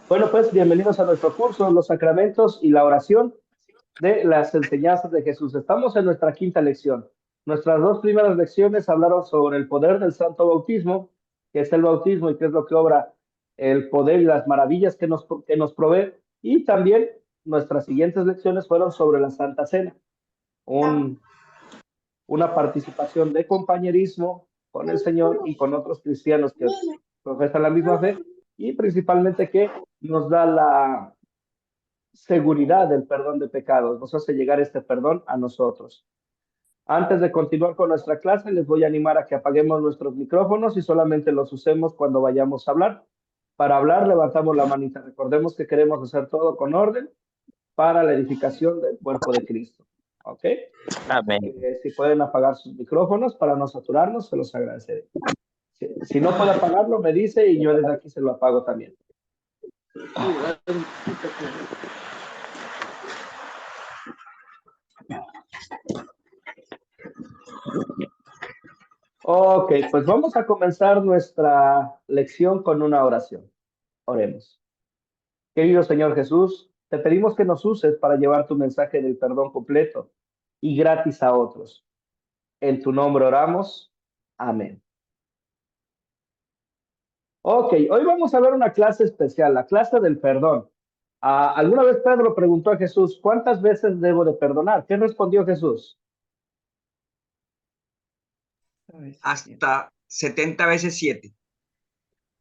Bueno, pues bienvenidos a nuestro curso, los sacramentos y la oración de las enseñanzas de Jesús. Estamos en nuestra quinta lección. Nuestras dos primeras lecciones hablaron sobre el poder del santo bautismo, que es el bautismo y qué es lo que obra el poder y las maravillas que nos provee. Y también nuestras siguientes lecciones fueron sobre la Santa Cena, un, una participación de compañerismo con el Señor y con otros cristianos que profesan la misma fe y principalmente que nos da la seguridad del perdón de pecados, nos hace llegar este perdón a nosotros. Antes de continuar con nuestra clase, les voy a animar a que apaguemos nuestros micrófonos y solamente los usemos cuando vayamos a hablar. Para hablar, levantamos la manita. Recordemos que queremos hacer todo con orden para la edificación del cuerpo de Cristo. ¿Ok? Así Amén. que si pueden apagar sus micrófonos para no saturarnos, se los agradeceré. Si no puede apagarlo, me dice y yo desde aquí se lo apago también. Ok, pues vamos a comenzar nuestra lección con una oración. Oremos. Querido Señor Jesús, te pedimos que nos uses para llevar tu mensaje del perdón completo y gratis a otros. En tu nombre oramos. Amén. Ok, hoy vamos a ver una clase especial, la clase del perdón. Alguna vez Pedro preguntó a Jesús, ¿cuántas veces debo de perdonar? ¿Qué respondió Jesús? Hasta 70 veces 7.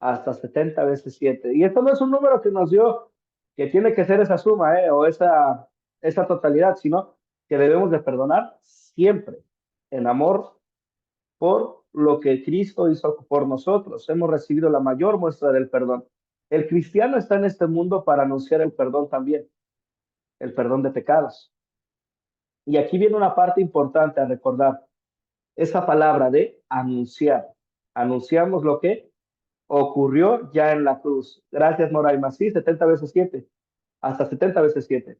Hasta 70 veces 7. Y esto no es un número que nos dio, que tiene que ser esa suma, o esa totalidad, sino que debemos de perdonar siempre en amor por lo que Cristo hizo por nosotros. Hemos recibido la mayor muestra del perdón. El cristiano está en este mundo para anunciar el perdón también, el perdón de pecados. Y aquí viene una parte importante a recordar, esa palabra de anunciar. Anunciamos lo que ocurrió ya en la cruz. Gracias, Moraima. Sí, 70 veces 7. Hasta 70 veces 7.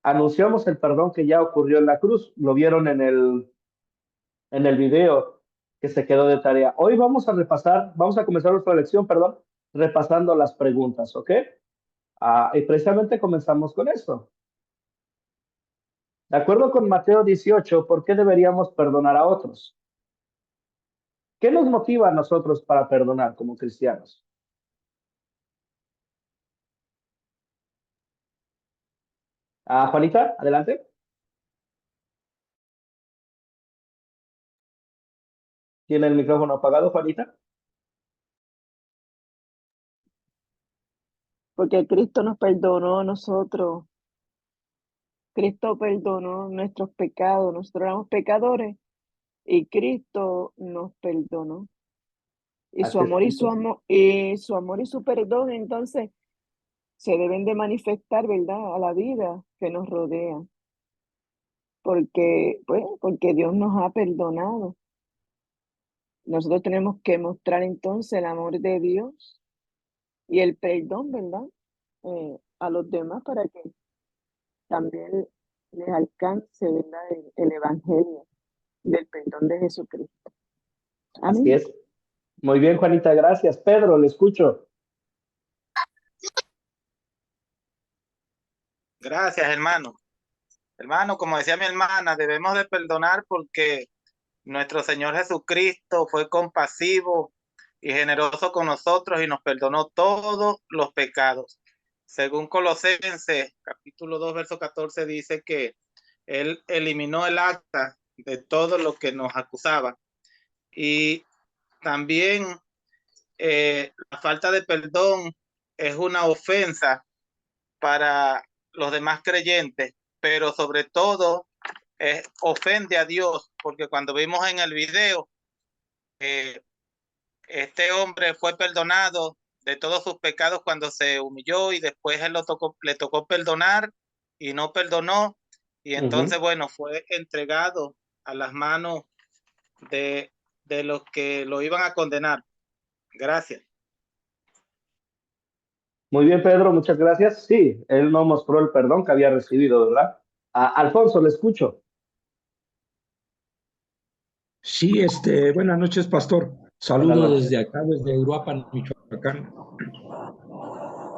Anunciamos el perdón que ya ocurrió en la cruz. Lo vieron en el video que se quedó de tarea. Hoy vamos a comenzar nuestra lección, perdón, repasando las preguntas, ¿ok? Y precisamente comenzamos con esto. De acuerdo con Mateo 18, ¿por qué deberíamos perdonar a otros? ¿Qué nos motiva a nosotros para perdonar como cristianos? Juanita, adelante. ¿Tiene el micrófono apagado, Juanita? Porque Cristo nos perdonó a nosotros. Cristo perdonó nuestros pecados. Nosotros éramos pecadores y Cristo nos perdonó. Y su Así es, amor y Cristo. su amor y su perdón, entonces, se deben de manifestar, ¿verdad?, a la vida que nos rodea. Porque Dios nos ha perdonado. Nosotros tenemos que mostrar entonces el amor de Dios y el perdón, ¿verdad?, a los demás para que también les alcance, ¿verdad?, el evangelio del perdón de Jesucristo. Así Amén. es. Muy bien, Juanita, gracias. Pedro, le escucho. Gracias, hermano. Hermano, como decía mi hermana, debemos de perdonar porque nuestro Señor Jesucristo fue compasivo y generoso con nosotros y nos perdonó todos los pecados. Según Colosenses, capítulo 2, verso 14, dice que Él eliminó el acta de todo lo que nos acusaba. Y también la falta de perdón es una ofensa para los demás creyentes, pero sobre todo ofende a Dios, porque cuando vimos en el video, este hombre fue perdonado de todos sus pecados cuando se humilló y después él le tocó perdonar y no perdonó, y entonces, bueno, fue entregado a las manos de, de los que lo iban a condenar. Gracias. Muy bien, Pedro, muchas gracias. Sí, él no mostró el perdón que había recibido, ¿verdad? Alfonso, le escucho. Sí, buenas noches, pastor. Buenas Saludo noches. desde acá, desde Uruapan, Michoacán.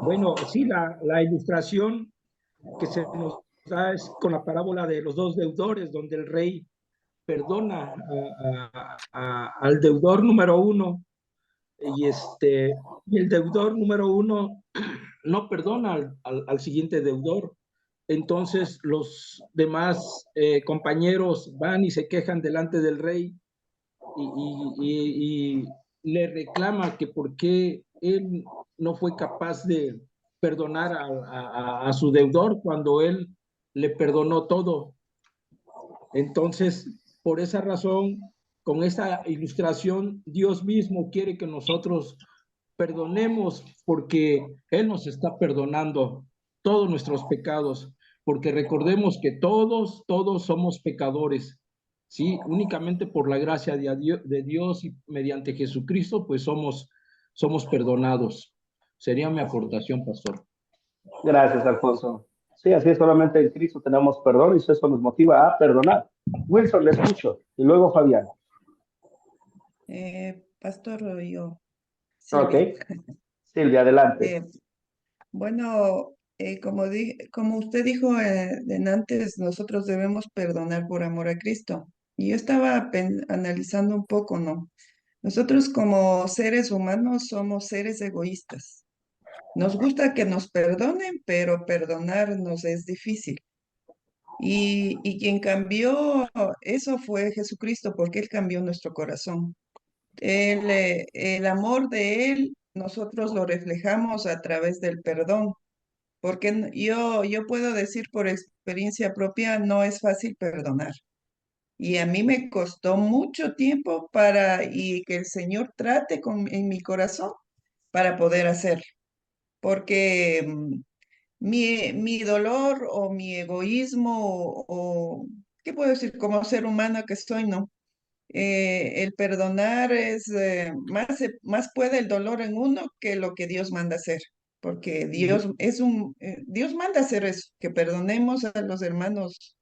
Bueno, sí, la ilustración que se nos da es con la parábola de los dos deudores, donde el rey perdona al deudor número uno y el deudor número uno no perdona al siguiente deudor. Entonces los demás compañeros van y se quejan delante del rey y le reclama que por qué él no fue capaz de perdonar a su deudor cuando él le perdonó todo. Entonces, por esa razón, con esa ilustración, Dios mismo quiere que nosotros perdonemos porque Él nos está perdonando todos nuestros pecados, porque recordemos que todos somos pecadores, ¿sí? Únicamente por la gracia de Dios y mediante Jesucristo, pues somos perdonados. Sería mi aportación, pastor. Gracias, Alfonso. Sí, así es, solamente en Cristo tenemos perdón y eso nos motiva a perdonar. Wilson, le escucho. Y luego Fabián. Pastor, yo, Ok. Silvia. Silvia, adelante. Bueno, como usted dijo antes, nosotros debemos perdonar por amor a Cristo. Y yo estaba analizando un poco, ¿no? Nosotros como seres humanos somos seres egoístas. Nos gusta que nos perdonen, pero perdonarnos es difícil. Y quien cambió eso fue Jesucristo, porque Él cambió nuestro corazón. El amor de Él, nosotros lo reflejamos a través del perdón, porque yo puedo decir por experiencia propia, no es fácil perdonar. Y a mí me costó mucho tiempo y que el Señor trate en mi corazón para poder hacerlo, porque mi dolor o mi egoísmo ¿qué puedo decir? Como ser humano que soy, no. El perdonar más puede el dolor en uno que lo que Dios manda hacer, porque Dios manda hacer eso, que perdonemos a los hermanos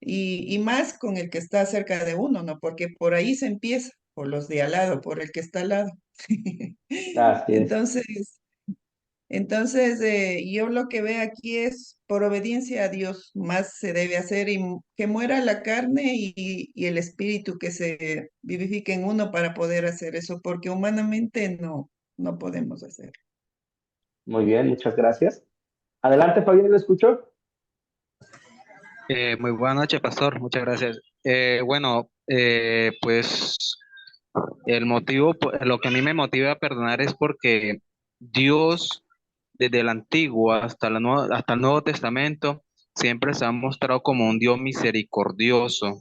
y más con el que está cerca de uno, ¿no? Porque por ahí se empieza, por los de al lado, por el que está al lado. Así es. Entonces, yo lo que veo aquí es por obediencia a Dios, más se debe hacer y que muera la carne y el espíritu que se vivifique en uno para poder hacer eso, porque humanamente no podemos hacerlo. Muy bien, muchas gracias. Adelante, Fabián, ¿le escucho? Muy buenas noches, pastor. Muchas gracias. Pues el motivo, lo que a mí me motiva a perdonar es porque Dios, desde el Antiguo hasta el Nuevo Testamento, siempre se ha mostrado como un Dios misericordioso.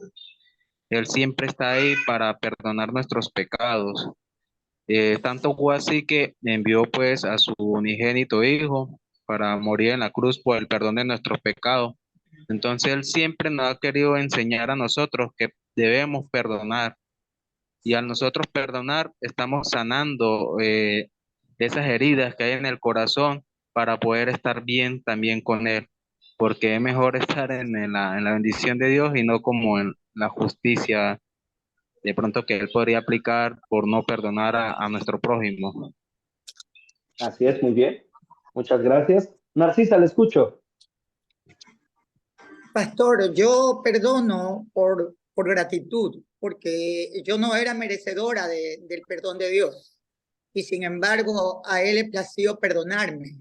Él siempre está ahí para perdonar nuestros pecados. Tanto fue así que envió pues a su unigénito Hijo para morir en la cruz por el perdón de nuestros pecados. Entonces Él siempre nos ha querido enseñar a nosotros que debemos perdonar. Y al nosotros perdonar, estamos sanando esas heridas que hay en el corazón para poder estar bien también con Él. Porque es mejor estar en la bendición de Dios y no como en la justicia de pronto que Él podría aplicar por no perdonar a nuestro prójimo. Así es, muy bien. Muchas gracias. Narcisa, le escucho. Pastor, yo perdono por gratitud, porque yo no era merecedora del perdón de Dios. Y sin embargo, a Él le plació perdonarme.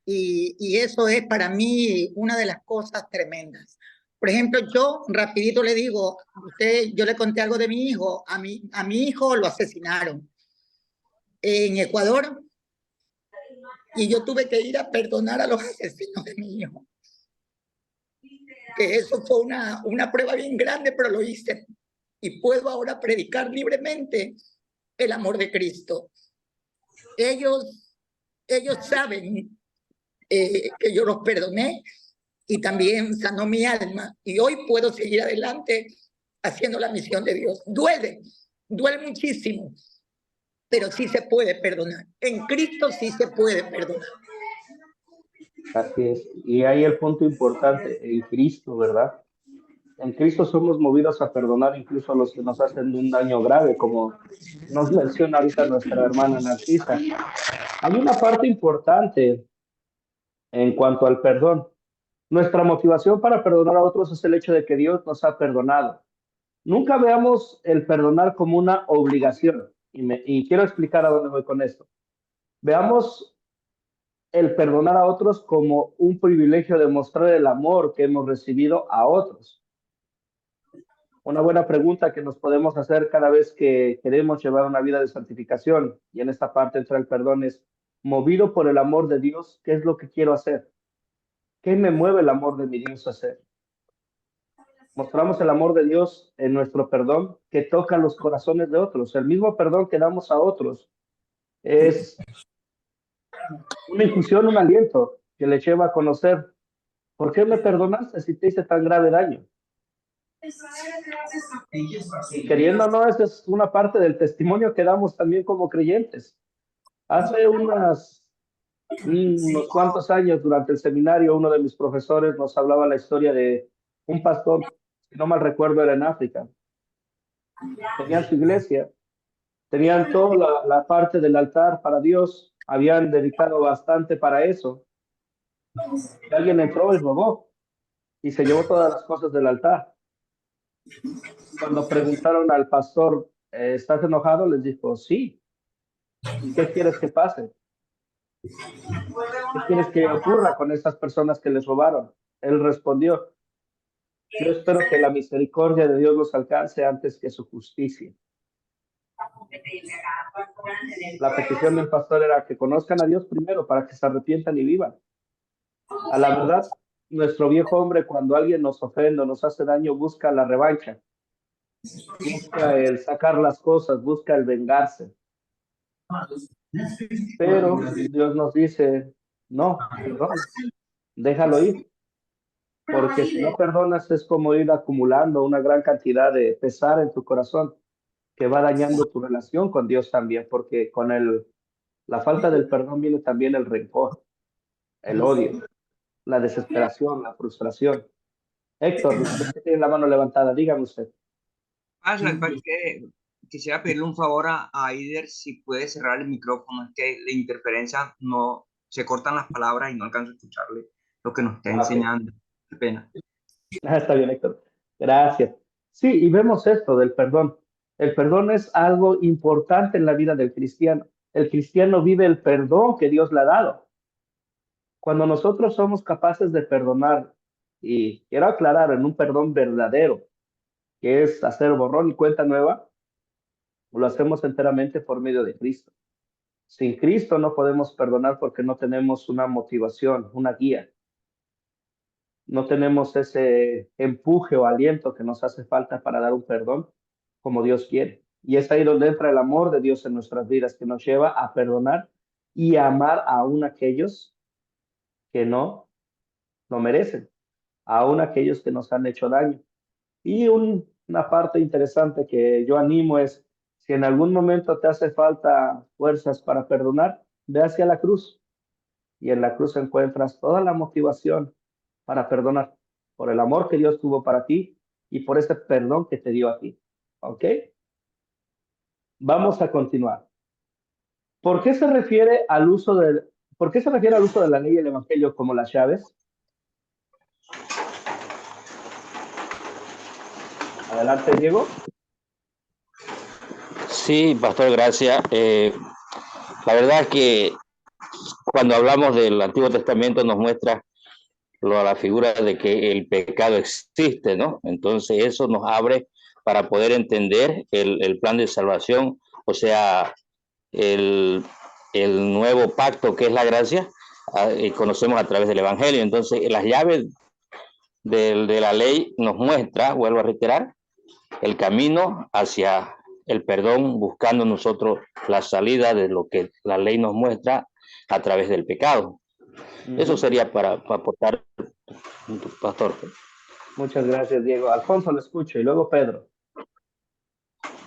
Y eso es para mí una de las cosas tremendas. Por ejemplo, yo rapidito le digo, yo le conté algo de mi hijo. A mi hijo lo asesinaron en Ecuador y yo tuve que ir a perdonar a los asesinos de mi hijo. Que eso fue una prueba bien grande, pero lo hice. Y puedo ahora predicar libremente el amor de Cristo. Ellos saben que yo los perdoné y también sanó mi alma. Y hoy puedo seguir adelante haciendo la misión de Dios. Duele muchísimo, pero sí se puede perdonar. En Cristo sí se puede perdonar. Así es. Y ahí el punto importante, en Cristo, ¿verdad? En Cristo somos movidos a perdonar incluso a los que nos hacen un daño grave, como nos menciona ahorita nuestra hermana Narcisa. Hay una parte importante en cuanto al perdón. Nuestra motivación para perdonar a otros es el hecho de que Dios nos ha perdonado. Nunca veamos el perdonar como una obligación. Y quiero explicar a dónde voy con esto. Veamos el perdonar a otros como un privilegio de mostrar el amor que hemos recibido a otros. Una buena pregunta que nos podemos hacer cada vez que queremos llevar una vida de santificación, y en esta parte entra el perdón, es: movido por el amor de Dios, ¿qué es lo que quiero hacer? ¿Qué me mueve el amor de mi Dios a hacer? Mostramos el amor de Dios en nuestro perdón que toca los corazones de otros. El mismo perdón que damos a otros es una infusión, un aliento que le lleva a conocer: ¿por qué me perdonaste si te hice tan grave daño? Y queriendo o no, esa es una parte del testimonio que damos también como creyentes. Hace unos cuantos años, durante el seminario, uno de mis profesores nos hablaba la historia de un pastor, si no mal recuerdo, era en África. Tenían su iglesia, tenían toda la parte del altar para Dios, habían dedicado bastante para eso. Y alguien entró y robó y se llevó todas las cosas del altar. Cuando preguntaron al pastor, ¿estás enojado?, les dijo: sí. ¿Y qué quieres que pase? ¿Qué quieres que ocurra con esas personas que les robaron? Él respondió: yo espero que la misericordia de Dios los alcance antes que su justicia. La petición del pastor era que conozcan a Dios primero para que se arrepientan y vivan. A la verdad, nuestro viejo hombre, cuando alguien nos ofende o nos hace daño, busca la revancha, busca el sacar las cosas, busca el vengarse. Pero Dios nos dice: no, perdona, déjalo ir. Porque si no perdonas, es como ir acumulando una gran cantidad de pesar en tu corazón, que va dañando tu relación con Dios también, porque con la falta del perdón viene también el rencor, el odio, la desesperación, la frustración. Héctor, usted tiene la mano levantada, dígame usted. Quisiera pedirle un favor a Aider, si puede cerrar el micrófono, es que la interferencia no se cortan las palabras y no alcanzo a escucharle lo que nos está enseñando. Qué pena. Está bien, Héctor. Gracias. Sí, y vemos esto del perdón. El perdón es algo importante en la vida del cristiano. El cristiano vive el perdón que Dios le ha dado. Cuando nosotros somos capaces de perdonar, y quiero aclarar, en un perdón verdadero, que es hacer borrón y cuenta nueva, lo hacemos enteramente por medio de Cristo. Sin Cristo no podemos perdonar porque no tenemos una motivación, una guía. No tenemos ese empuje o aliento que nos hace falta para dar un perdón como Dios quiere. Y es ahí donde entra el amor de Dios en nuestras vidas, que nos lleva a perdonar y a amar aún aquellos que no lo merecen, aún aquellos que nos han hecho daño. Y una parte interesante que yo animo es: si en algún momento te hace falta fuerzas para perdonar, ve hacia la cruz, y en la cruz encuentras toda la motivación para perdonar, por el amor que Dios tuvo para ti y por ese perdón que te dio a ti. ¿Ok? Vamos a continuar. ¿Por qué se refiere al uso de la ley y el evangelio como las llaves? Adelante, Diego. Sí, pastor, gracias. La verdad es que cuando hablamos del Antiguo Testamento nos muestra la figura de que el pecado existe, ¿no? Entonces eso nos abre para poder entender el plan de salvación, o sea, el nuevo pacto que es la gracia, y conocemos a través del Evangelio. Entonces las llaves de la ley nos muestra, vuelvo a reiterar, el camino hacia el perdón, buscando nosotros la salida de lo que la ley nos muestra a través del pecado. Eso sería para aportar, pastor. Muchas gracias, Diego. Alfonso, lo escucho, y luego Pedro.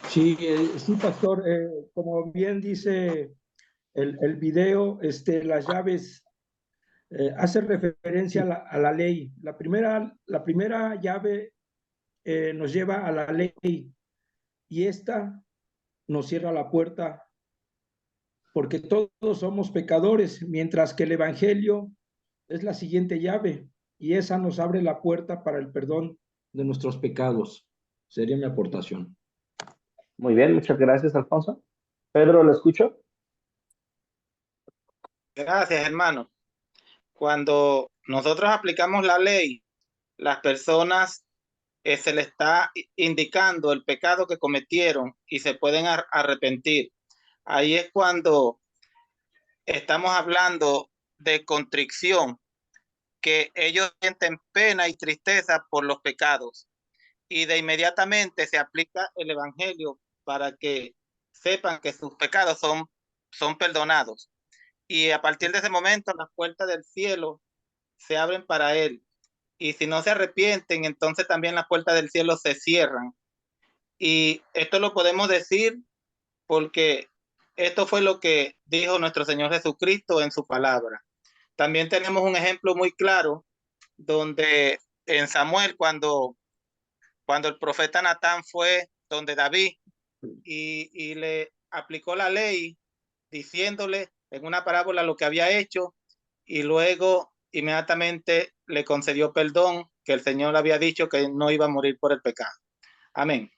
Sí, sí, pastor, como bien dice el video, las llaves hace referencia a la ley. La primera llave nos lleva a la ley, y esta nos cierra la puerta, porque todos somos pecadores, mientras que el evangelio es la siguiente llave y esa nos abre la puerta para el perdón de nuestros pecados. Sería mi aportación. Muy bien, muchas gracias, Alfonso. Pedro, ¿lo escucho? Gracias, hermano. Cuando nosotros aplicamos la ley, las personas se les está indicando el pecado que cometieron y se pueden arrepentir. Ahí es cuando estamos hablando de contrición, que ellos sienten pena y tristeza por los pecados y de inmediatamente se aplica el evangelio para que sepan que sus pecados son perdonados. Y a partir de ese momento las puertas del cielo se abren para él. Y si no se arrepienten, entonces también las puertas del cielo se cierran. Y esto lo podemos decir porque esto fue lo que dijo nuestro Señor Jesucristo en su palabra. También tenemos un ejemplo muy claro donde en Samuel, cuando el profeta Natán fue donde David y le aplicó la ley diciéndole en una parábola lo que había hecho y luego inmediatamente le concedió perdón, que el Señor había dicho que no iba a morir por el pecado. Amén.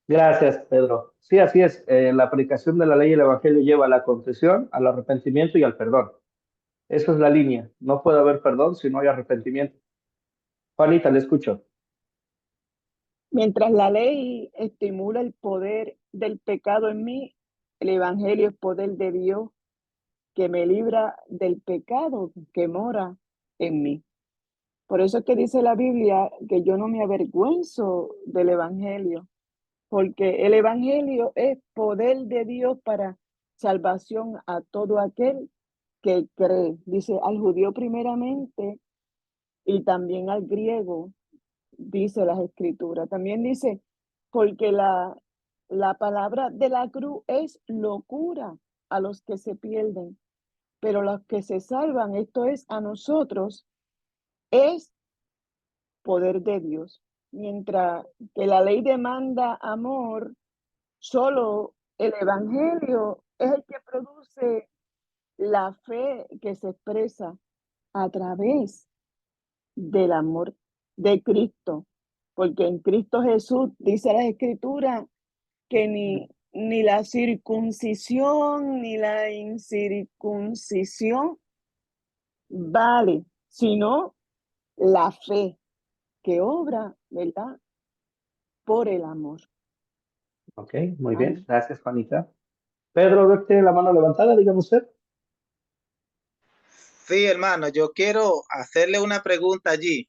Gracias, Pedro. Sí, así es. La aplicación de la ley y el evangelio lleva a la confesión, al arrepentimiento y al perdón. Esa es la línea. No puede haber perdón si no hay arrepentimiento. Juanita, le escucho. Mientras la ley estimula el poder del pecado en mí, el evangelio es poder de Dios que me libra del pecado que mora en mí. Por eso es que dice la Biblia que yo no me avergüenzo del evangelio, porque el evangelio es poder de Dios para salvación a todo aquel que cree. Dice al judío primeramente y también al griego, dice las escrituras. También dice, porque la palabra de la cruz es locura a los que se pierden, pero los que se salvan, esto es a nosotros, es poder de Dios. Mientras que la ley demanda amor, solo el evangelio es el que produce la fe que se expresa a través del amor de Cristo, porque en Cristo Jesús dice la Escritura que ni la circuncisión ni la incircuncisión vale, sino la fe que obra, ¿verdad? Por el amor. Ok, muy bien. Gracias, Juanita. Pedro, ¿ve tiene la mano levantada? Dígame usted. Sí, hermano, yo quiero hacerle una pregunta allí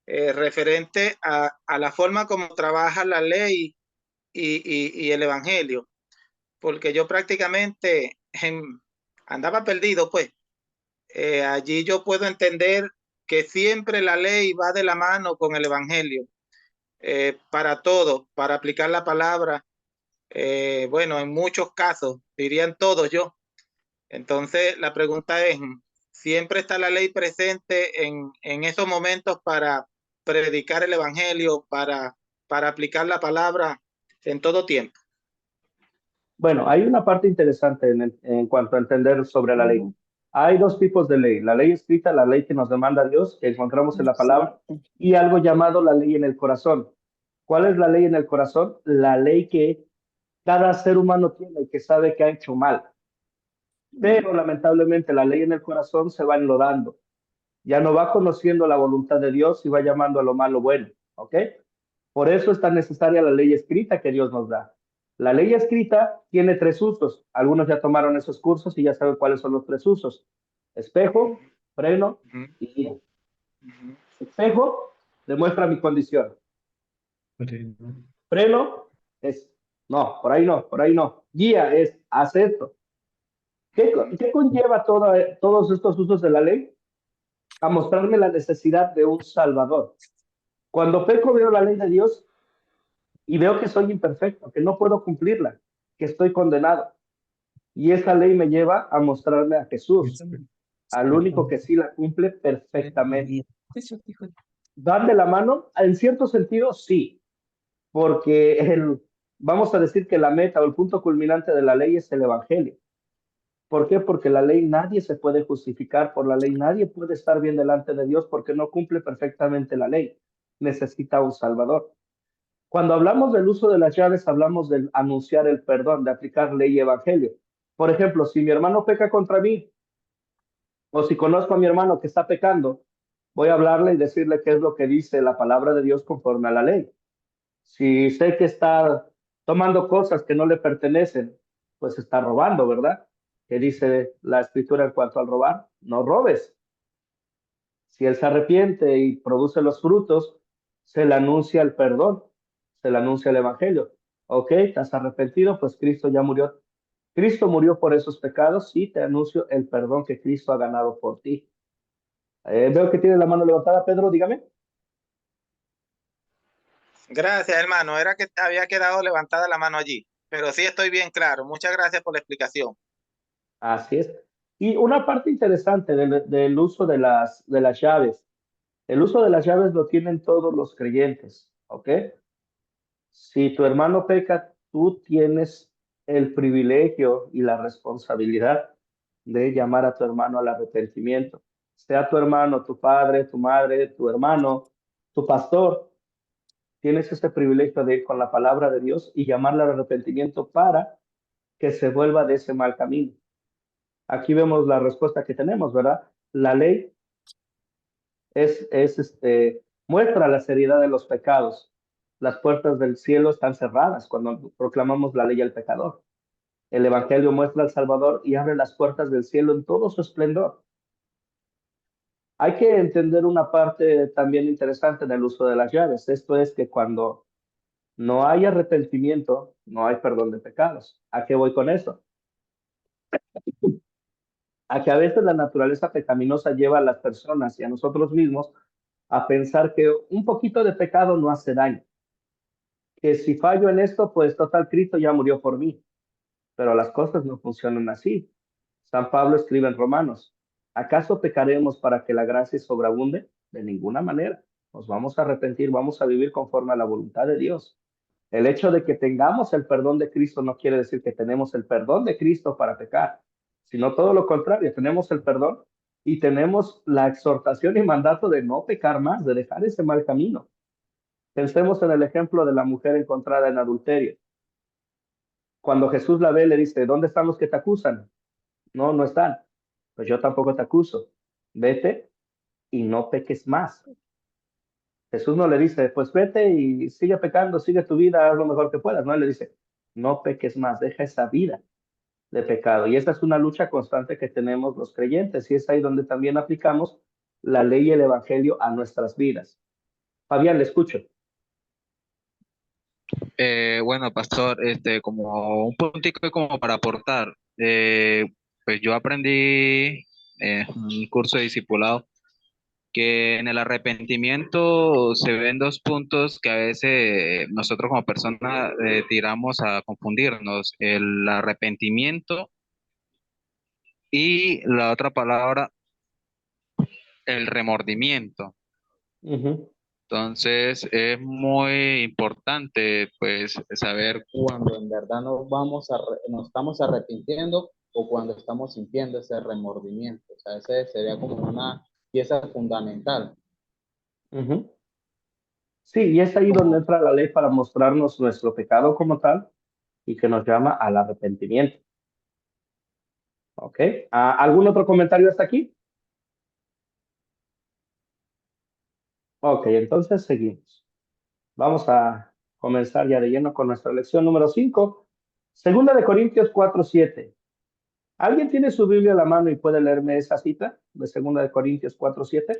referente a la forma como trabaja la ley y el evangelio, porque yo prácticamente andaba perdido, pues. Allí yo puedo entender que siempre la ley va de la mano con el evangelio, para todo, para aplicar la palabra. Bueno, en muchos casos, dirían todos yo. Entonces, la pregunta es, ¿siempre está la ley presente en esos momentos para predicar el evangelio, para aplicar la palabra en todo tiempo? Bueno, hay una parte interesante en cuanto a entender sobre la ley. Hay dos tipos de ley. La ley escrita, la ley que nos demanda Dios, que encontramos en la palabra, y algo llamado la ley en el corazón. ¿Cuál es la ley en el corazón? La ley que cada ser humano tiene y que sabe que ha hecho mal. Pero lamentablemente la ley en el corazón se va enlodando. Ya no va conociendo la voluntad de Dios y va llamando a lo malo bueno. ¿Ok? Por eso es tan necesaria la ley escrita que Dios nos da. La ley escrita tiene tres usos. Algunos ya tomaron esos cursos y ya saben cuáles son los tres usos. Espejo, freno y guía. Espejo demuestra mi condición. Freno es, no, por ahí no, por ahí no. Guía es, haz esto. ¿Qué conlleva todos estos usos de la ley? A mostrarme la necesidad de un Salvador. Cuando peco veo la ley de Dios y veo que soy imperfecto, que no puedo cumplirla, que estoy condenado. Y esa ley me lleva a mostrarme a Jesús, al único que sí la cumple perfectamente. ¿Van de la mano? En cierto sentido, sí, porque vamos a decir que la meta o el punto culminante de la ley es el Evangelio. ¿Por qué? Porque la ley nadie se puede justificar por la ley, nadie puede estar bien delante de Dios porque no cumple perfectamente la ley. Necesita un Salvador. Cuando hablamos del uso de las llaves, hablamos de anunciar el perdón, de aplicar ley y evangelio. Por ejemplo, si mi hermano peca contra mí, o si conozco a mi hermano que está pecando, voy a hablarle y decirle qué es lo que dice la palabra de Dios conforme a la ley. Si sé que está tomando cosas que no le pertenecen, pues está robando, ¿verdad? ¿Qué dice la escritura en cuanto al robar? No robes. Si él se arrepiente y produce los frutos, se le anuncia el perdón, se le anuncia el evangelio. Ok, ¿estás arrepentido? Pues Cristo ya murió. Cristo murió por esos pecados, sí, te anuncio el perdón que Cristo ha ganado por ti. Veo que tiene la mano levantada, Pedro, dígame. Gracias, hermano. Era que había quedado levantada la mano allí, pero sí estoy bien claro. Muchas gracias por la explicación. Así es. Y una parte interesante del uso de las llaves. El uso de las llaves lo tienen todos los creyentes, ¿ok? Si tu hermano peca, tú tienes el privilegio y la responsabilidad de llamar a tu hermano al arrepentimiento. Sea tu hermano, tu padre, tu madre, tu hermano, tu pastor, tienes ese privilegio de ir con la palabra de Dios y llamarle al arrepentimiento para que se vuelva de ese mal camino. Aquí vemos la respuesta que tenemos, ¿verdad? La ley muestra la seriedad de los pecados. Las puertas del cielo están cerradas cuando proclamamos la ley al pecador. El Evangelio muestra al Salvador y abre las puertas del cielo en todo su esplendor. Hay que entender una parte también interesante en el uso de las llaves. Esto es que cuando no hay arrepentimiento, no hay perdón de pecados. ¿A qué voy con eso? A que a veces la naturaleza pecaminosa lleva a las personas y a nosotros mismos a pensar que un poquito de pecado no hace daño. Que si fallo en esto, pues total, Cristo ya murió por mí. Pero las cosas no funcionan así. San Pablo escribe en Romanos, ¿acaso pecaremos para que la gracia sobreabunde? De ninguna manera. Nos vamos a arrepentir, vamos a vivir conforme a la voluntad de Dios. El hecho de que tengamos el perdón de Cristo no quiere decir que tenemos el perdón de Cristo para pecar, sino todo lo contrario, tenemos el perdón y tenemos la exhortación y mandato de no pecar más, de dejar ese mal camino. Pensemos en el ejemplo de la mujer encontrada en adulterio. Cuando Jesús la ve, le dice, ¿dónde están los que te acusan? No, no están. Pues yo tampoco te acuso. Vete y no peques más. Jesús no le dice, pues vete y sigue pecando, sigue tu vida, haz lo mejor que puedas. No, él le dice, no peques más, deja esa vida de pecado. Y esa es una lucha constante que tenemos los creyentes y es ahí donde también aplicamos la ley y el evangelio a nuestras vidas. Fabián, le escucho. Bueno, pastor, como un puntico como para aportar, pues yo aprendí en un curso de discipulado que en el arrepentimiento se ven dos puntos que a veces nosotros como personas tiramos a confundirnos, el arrepentimiento y la otra palabra, el remordimiento. Ujú. Entonces es muy importante pues saber cuando en verdad nos estamos arrepintiendo o cuando estamos sintiendo ese remordimiento. O sea, ese sería como una pieza fundamental. Ujú. Sí, y es ahí donde Como, entra la ley para mostrarnos nuestro pecado como tal y que nos llama al arrepentimiento. ¿Ok? ¿Algún otro comentario hasta aquí? Ok, entonces seguimos. Vamos a comenzar ya de lleno con nuestra lección número 5. Segunda de Corintios 4:7. ¿Alguien tiene su Biblia a la mano y puede leerme esa cita de Segunda de Corintios 4:7?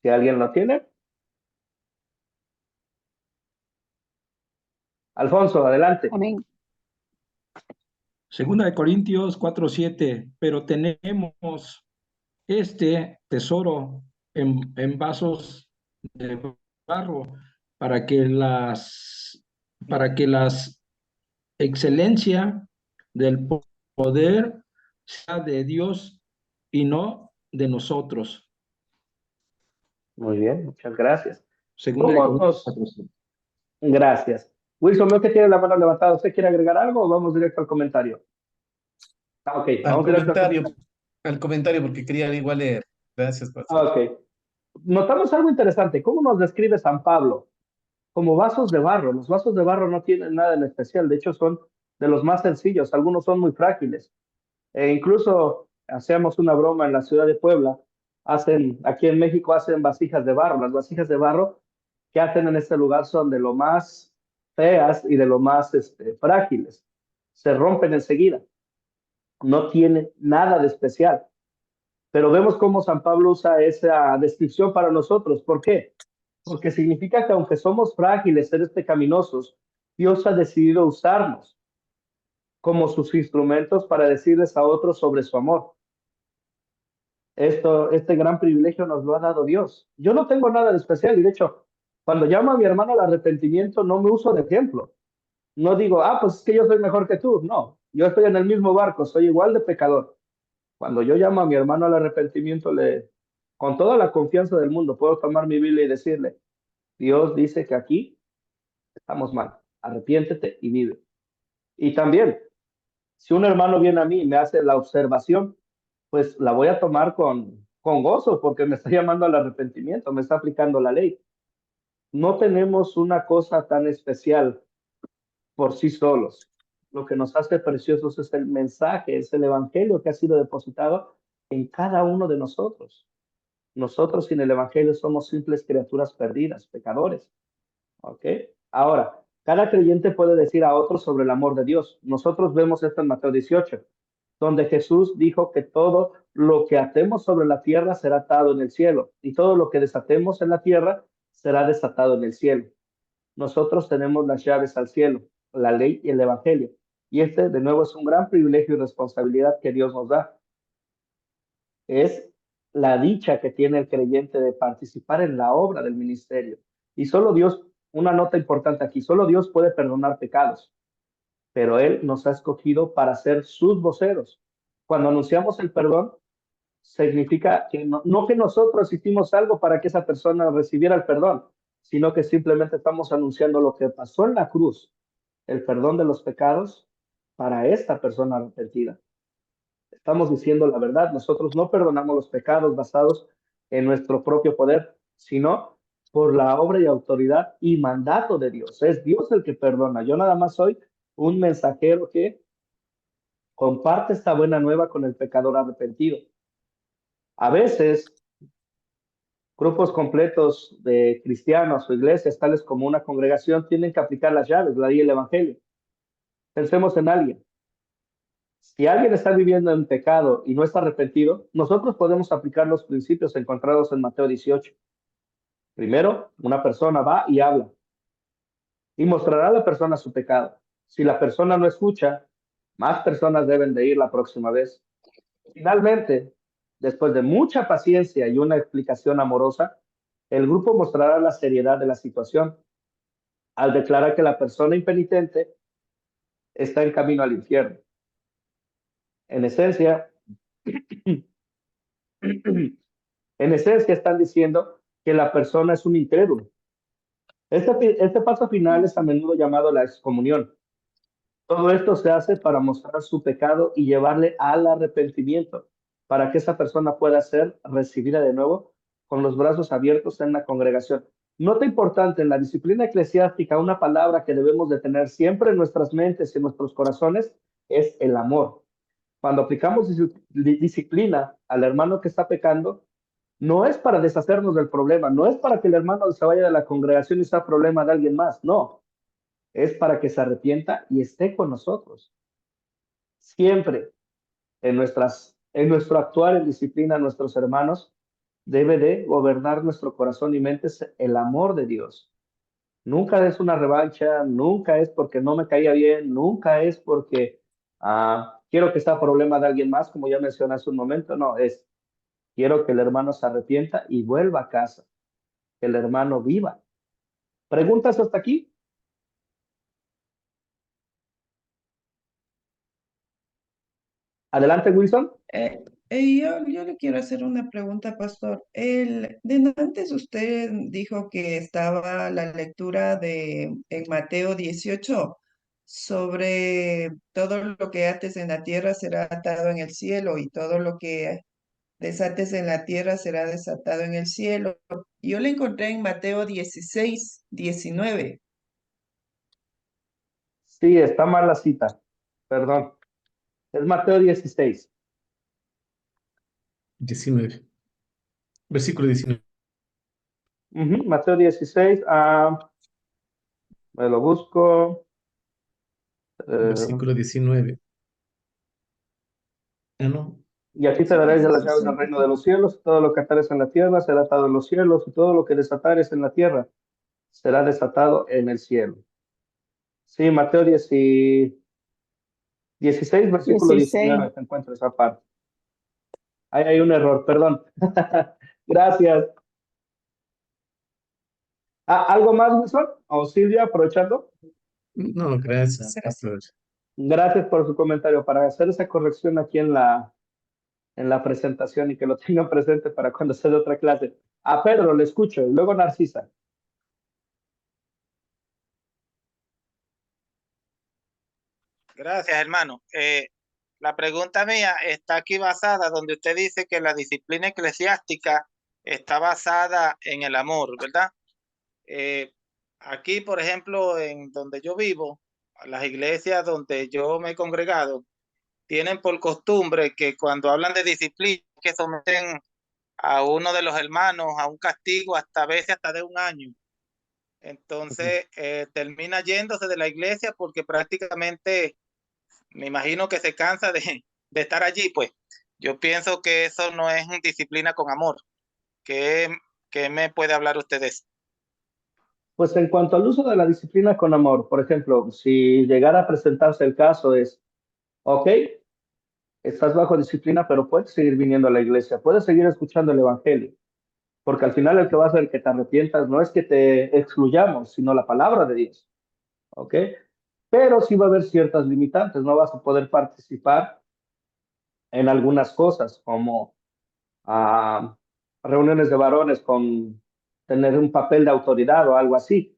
Si alguien lo tiene. Alfonso, adelante. Amén. Segunda de Corintios 4:7, pero tenemos este tesoro en vasos de barro para que para que las excelencia del poder sea de Dios y no de nosotros. Muy bien, muchas gracias. Segunda de ¿Cómo Corintios nos... 4:5. Gracias. Wilson, veo que tiene la mano levantada. ¿Usted quiere agregar algo o vamos directo al comentario? Ok, vamos directo al comentario. Al comentario, porque quería igual leer. Gracias, pastor. Ok. Notamos algo interesante. ¿Cómo nos describe San Pablo? Como vasos de barro. Los vasos de barro no tienen nada en especial. De hecho, son de los más sencillos. Algunos son muy frágiles. Incluso hacemos una broma en la ciudad de Puebla. Aquí en México hacen vasijas de barro. Las vasijas de barro que hacen en este lugar son de lo más feas y de lo más frágiles. Se rompen enseguida. No tienen nada de especial. Pero vemos cómo San Pablo usa esa descripción para nosotros. ¿Por qué? Porque significa que aunque somos frágiles, seres pecaminosos, Dios ha decidido usarnos como sus instrumentos para decirles a otros sobre su amor. Este gran privilegio nos lo ha dado Dios. Yo no tengo nada de especial y de hecho, cuando llamo a mi hermano al arrepentimiento, no me uso de ejemplo. No digo, pues es que yo soy mejor que tú. No, yo estoy en el mismo barco, soy igual de pecador. Cuando yo llamo a mi hermano al arrepentimiento, con toda la confianza del mundo, puedo tomar mi Biblia y decirle, Dios dice que aquí estamos mal, arrepiéntete y vive. Y también, si un hermano viene a mí y me hace la observación, pues la voy a tomar con gozo porque me está llamando al arrepentimiento, me está aplicando la ley. No tenemos una cosa tan especial por sí solos. Lo que nos hace preciosos es el mensaje, es el evangelio que ha sido depositado en cada uno de nosotros. Nosotros sin el evangelio somos simples criaturas perdidas, pecadores. ¿Ok? Ahora, cada creyente puede decir a otros sobre el amor de Dios. Nosotros vemos esto en Mateo 18, donde Jesús dijo que todo lo que atemos sobre la tierra será atado en el cielo y todo lo que desatemos en la tierra será desatado en el cielo. Nosotros tenemos las llaves al cielo, la ley y el evangelio. Y de nuevo, es un gran privilegio y responsabilidad que Dios nos da. Es la dicha que tiene el creyente de participar en la obra del ministerio. Y solo Dios, una nota importante aquí, solo Dios puede perdonar pecados, pero Él nos ha escogido para ser sus voceros. Cuando anunciamos el perdón, significa que no que nosotros hicimos algo para que esa persona recibiera el perdón, sino que simplemente estamos anunciando lo que pasó en la cruz, el perdón de los pecados para esta persona arrepentida. Estamos diciendo la verdad. Nosotros no perdonamos los pecados basados en nuestro propio poder, sino por la obra y autoridad y mandato de Dios. Es Dios el que perdona. Yo nada más soy un mensajero que comparte esta buena nueva con el pecador arrepentido. A veces, grupos completos de cristianos o iglesias, tales como una congregación, tienen que aplicar las llaves, la ley y el evangelio. Pensemos en alguien. Si alguien está viviendo en pecado y no está arrepentido, nosotros podemos aplicar los principios encontrados en Mateo 18. Primero, una persona va y habla y mostrará a la persona su pecado. Si la persona no escucha, más personas deben de ir la próxima vez. Finalmente, después de mucha paciencia y una explicación amorosa, el grupo mostrará la seriedad de la situación al declarar que la persona impenitente está en camino al infierno. En esencia, están diciendo que la persona es un incrédulo. Este paso final es a menudo llamado la excomunión. Todo esto se hace para mostrar su pecado y llevarle al arrepentimiento, para que esa persona pueda ser recibida de nuevo con los brazos abiertos en la congregación. Nota importante, en la disciplina eclesiástica, una palabra que debemos de tener siempre en nuestras mentes y en nuestros corazones es el amor. Cuando aplicamos disciplina al hermano que está pecando, no es para deshacernos del problema, no es para que el hermano se vaya de la congregación y sea problema de alguien más, no, es para que se arrepienta y esté con nosotros. Siempre en nuestro actuar en disciplina a nuestros hermanos, debe de gobernar nuestro corazón y mente el amor de Dios. Nunca es una revancha, nunca es porque no me caía bien, nunca es porque quiero que sea problema de alguien más, como ya mencioné hace un momento, no, es quiero que el hermano se arrepienta y vuelva a casa, que el hermano viva. ¿Preguntas hasta aquí? Adelante, Wilson. Yo le quiero hacer una pregunta, pastor. De antes usted dijo que estaba la lectura en Mateo 18 sobre todo lo que ates en la tierra será atado en el cielo y todo lo que desates en la tierra será desatado en el cielo. Yo le encontré en Mateo 16:19. Sí, está mal la cita. Perdón. Es Mateo 16. 19. Versículo 19. Mateo 16. Me lo busco. Versículo 19. No. Y así te Sí, daréis de las llaves del 16. reino de los cielos. Todo lo que atares en la tierra será atado en los cielos, y todo lo que desatares en la tierra será desatado en el cielo. Sí, Mateo 16, versículo 16. 19, te encuentro esa parte. Ahí hay un error, perdón. Gracias. ¿Algo más, Wilson? ¿O Silvia, aprovechando? No, gracias, pastor. Gracias por su comentario. Para hacer esa corrección aquí en la presentación y que lo tengan presente para cuando sea de otra clase. A Pedro, le escucho. Y luego Narcisa. Gracias, hermano. La pregunta mía está aquí basada donde usted dice que la disciplina eclesiástica está basada en el amor, ¿verdad? Aquí, por ejemplo, en donde yo vivo, las iglesias donde yo me he congregado, tienen por costumbre que cuando hablan de disciplina, que someten a uno de los hermanos a un castigo hasta a veces hasta de un año. Entonces, termina yéndose de la iglesia porque prácticamente me imagino que se cansa de estar allí, pues. Yo pienso que eso no es disciplina con amor. ¿Qué, qué me puede hablar usted de eso? Pues en cuanto al uso de la disciplina con amor, por ejemplo, si llegara a presentarse el caso es, ok, estás bajo disciplina, pero puedes seguir viniendo a la iglesia, puedes seguir escuchando el evangelio, porque al final el que va a hacer que te arrepientas no es que te excluyamos, sino la palabra de Dios, ok. Pero sí va a haber ciertas limitantes, no vas a poder participar en algunas cosas, como reuniones de varones con tener un papel de autoridad o algo así.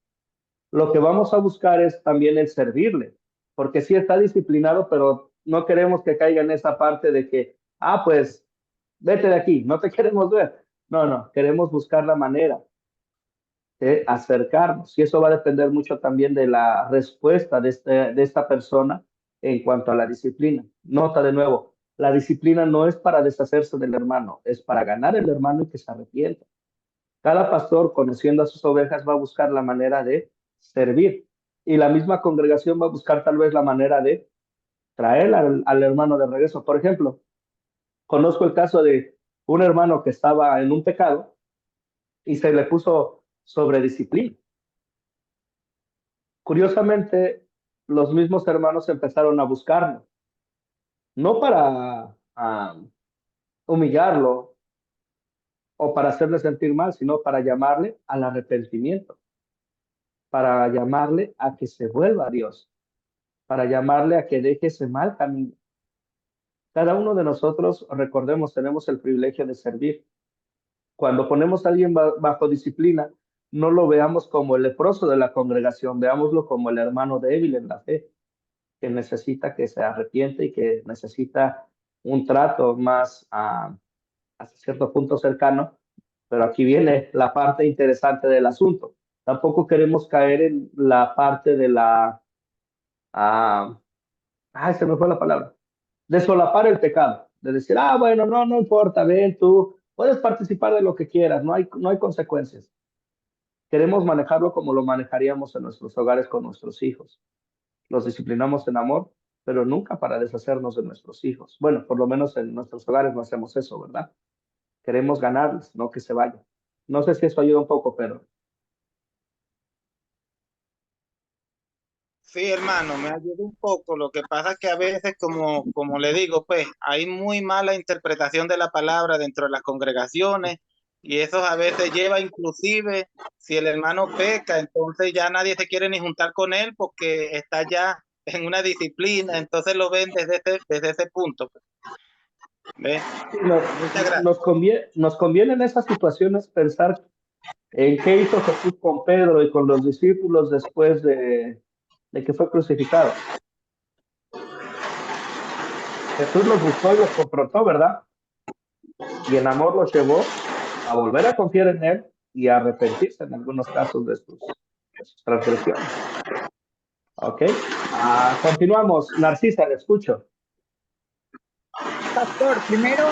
Lo que vamos a buscar es también el servirle, porque sí está disciplinado, pero no queremos que caiga en esa parte de que, pues, vete de aquí, no te queremos ver. No, no, queremos buscar la manera de acercarnos y eso va a depender mucho también de la respuesta de esta persona en cuanto a la disciplina. Nota de nuevo, la disciplina no es para deshacerse del hermano, es para ganar el hermano y que se arrepienta. Cada pastor, conociendo a sus ovejas, va a buscar la manera de servir y la misma congregación va a buscar tal vez la manera de traer al hermano de regreso. Por ejemplo, conozco el caso de un hermano que estaba en un pecado y se le puso sobre disciplina. Curiosamente, los mismos hermanos empezaron a buscarlo, no para humillarlo o para hacerle sentir mal, sino para llamarle al arrepentimiento, para llamarle a que se vuelva a Dios, para llamarle a que deje ese mal camino. Cada uno de nosotros, recordemos, tenemos el privilegio de servir. Cuando ponemos a alguien bajo disciplina, no lo veamos como el leproso de la congregación, veámoslo como el hermano débil en la fe, que necesita que se arrepiente y que necesita un trato más hasta cierto punto cercano. Pero aquí viene la parte interesante del asunto. Tampoco queremos caer en la parte de se me fue la palabra, de solapar el pecado, de decir, bueno, no importa, ven, tú puedes participar de lo que quieras, no hay consecuencias. Queremos manejarlo como lo manejaríamos en nuestros hogares con nuestros hijos. Los disciplinamos en amor, pero nunca para deshacernos de nuestros hijos. Bueno, por lo menos en nuestros hogares no hacemos eso, ¿verdad? Queremos ganarles, no que se vayan. No sé si eso ayuda un poco, pero Sí, hermano, me ayuda un poco. Lo que pasa es que a veces, como le digo, pues hay muy mala interpretación de la palabra dentro de las congregaciones y eso a veces lleva inclusive, si el hermano peca, entonces ya nadie se quiere ni juntar con él porque está ya en una disciplina, entonces lo ven desde ese punto. ¿Ven? Sí, Muchas gracias. nos conviene en esas situaciones pensar en qué hizo Jesús con Pedro y con los discípulos después de que fue crucificado. Jesús los buscó y los confrontó, ¿verdad? Y en amor los llevó a volver a confiar en Él y a arrepentirse en algunos casos de sus transgresiones. ¿Ok? Continuamos. Narcisa, le escucho. Pastor, primero,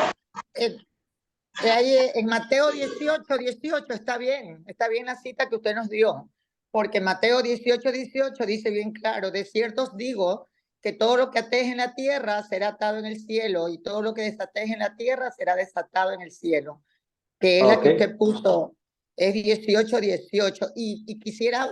en Mateo 18 está bien la cita que usted nos dio, porque Mateo 18 dice bien claro: de cierto os digo que todo lo que atéis en la tierra será atado en el cielo, y todo lo que desatéis en la tierra será desatado en el cielo, que es la que usted puso, es 18. Y quisiera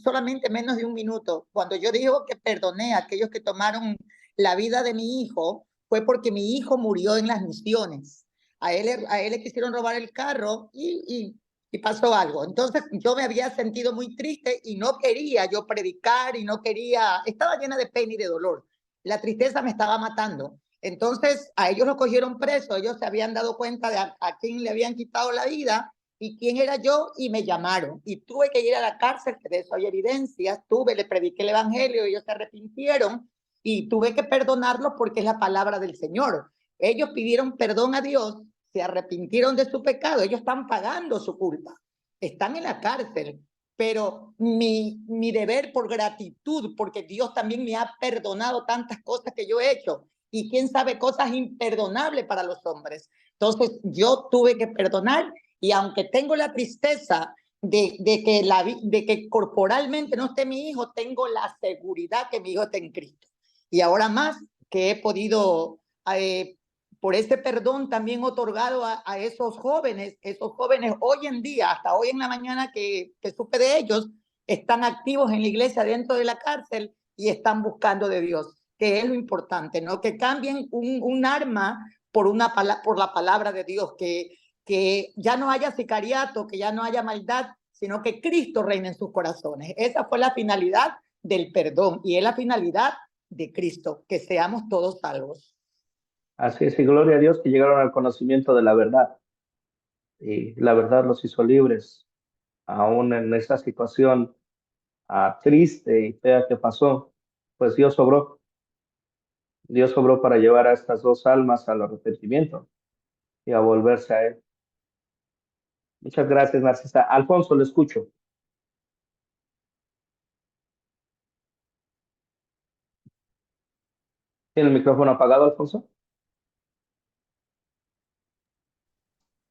solamente menos de un minuto. Cuando yo digo que perdoné a aquellos que tomaron la vida de mi hijo, fue porque mi hijo murió en las misiones. A él le quisieron robar el carro y pasó algo. Entonces yo me había sentido muy triste y no quería yo predicar y no quería, estaba llena de pena y de dolor. La tristeza me estaba matando. Entonces a ellos los cogieron presos, ellos se habían dado cuenta de a quién le habían quitado la vida y quién era yo, y me llamaron. Y tuve que ir a la cárcel, que de eso hay evidencias. Le prediqué el evangelio, ellos se arrepintieron y tuve que perdonarlos porque es la palabra del Señor. Ellos pidieron perdón a Dios, se arrepintieron de su pecado, ellos están pagando su culpa, están en la cárcel, pero mi deber por gratitud, porque Dios también me ha perdonado tantas cosas que yo he hecho, y quién sabe, cosas imperdonables para los hombres. Entonces yo tuve que perdonar, y aunque tengo la tristeza de que corporalmente no esté mi hijo, tengo la seguridad que mi hijo está en Cristo. Y ahora más que he podido, por ese perdón también otorgado a esos jóvenes hoy en día, hasta hoy en la mañana que supe de ellos, están activos en la iglesia dentro de la cárcel y están buscando de Dios, que es lo importante, ¿no? Que cambien un arma por la palabra de Dios, que ya no haya sicariato, que ya no haya maldad, sino que Cristo reine en sus corazones. Esa fue la finalidad del perdón, y es la finalidad de Cristo, que seamos todos salvos. Así es, y gloria a Dios que llegaron al conocimiento de la verdad. Y la verdad los hizo libres, aún en esa situación triste y fea que pasó, pues Dios obró. Dios obró para llevar a estas dos almas al arrepentimiento y a volverse a Él. Muchas gracias, Narcisa. Alfonso, le escucho. ¿Tiene el micrófono apagado, Alfonso?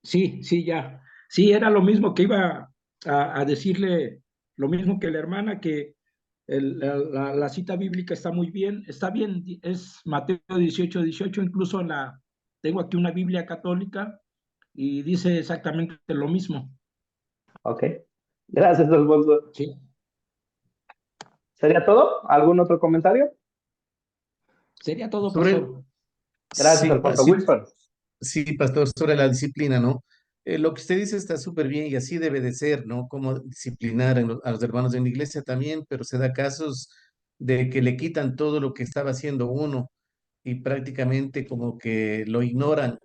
Sí, ya. Sí, era lo mismo que iba a decirle, lo mismo que la hermana, que la cita bíblica está muy bien, está bien, es Mateo 18, incluso tengo aquí una Biblia católica y dice exactamente lo mismo. Ok, gracias, Alfonso. Sí. ¿Sería todo? ¿Algún otro comentario? Sería todo, pastor. Gracias, Sí, Alfonso. Wilson. sí, pastor, sobre la disciplina, ¿no? Lo que usted dice está súper bien y así debe de ser, ¿no? Como disciplinar a los hermanos de la iglesia también, pero se da casos de que le quitan todo lo que estaba haciendo uno y prácticamente como que lo ignoran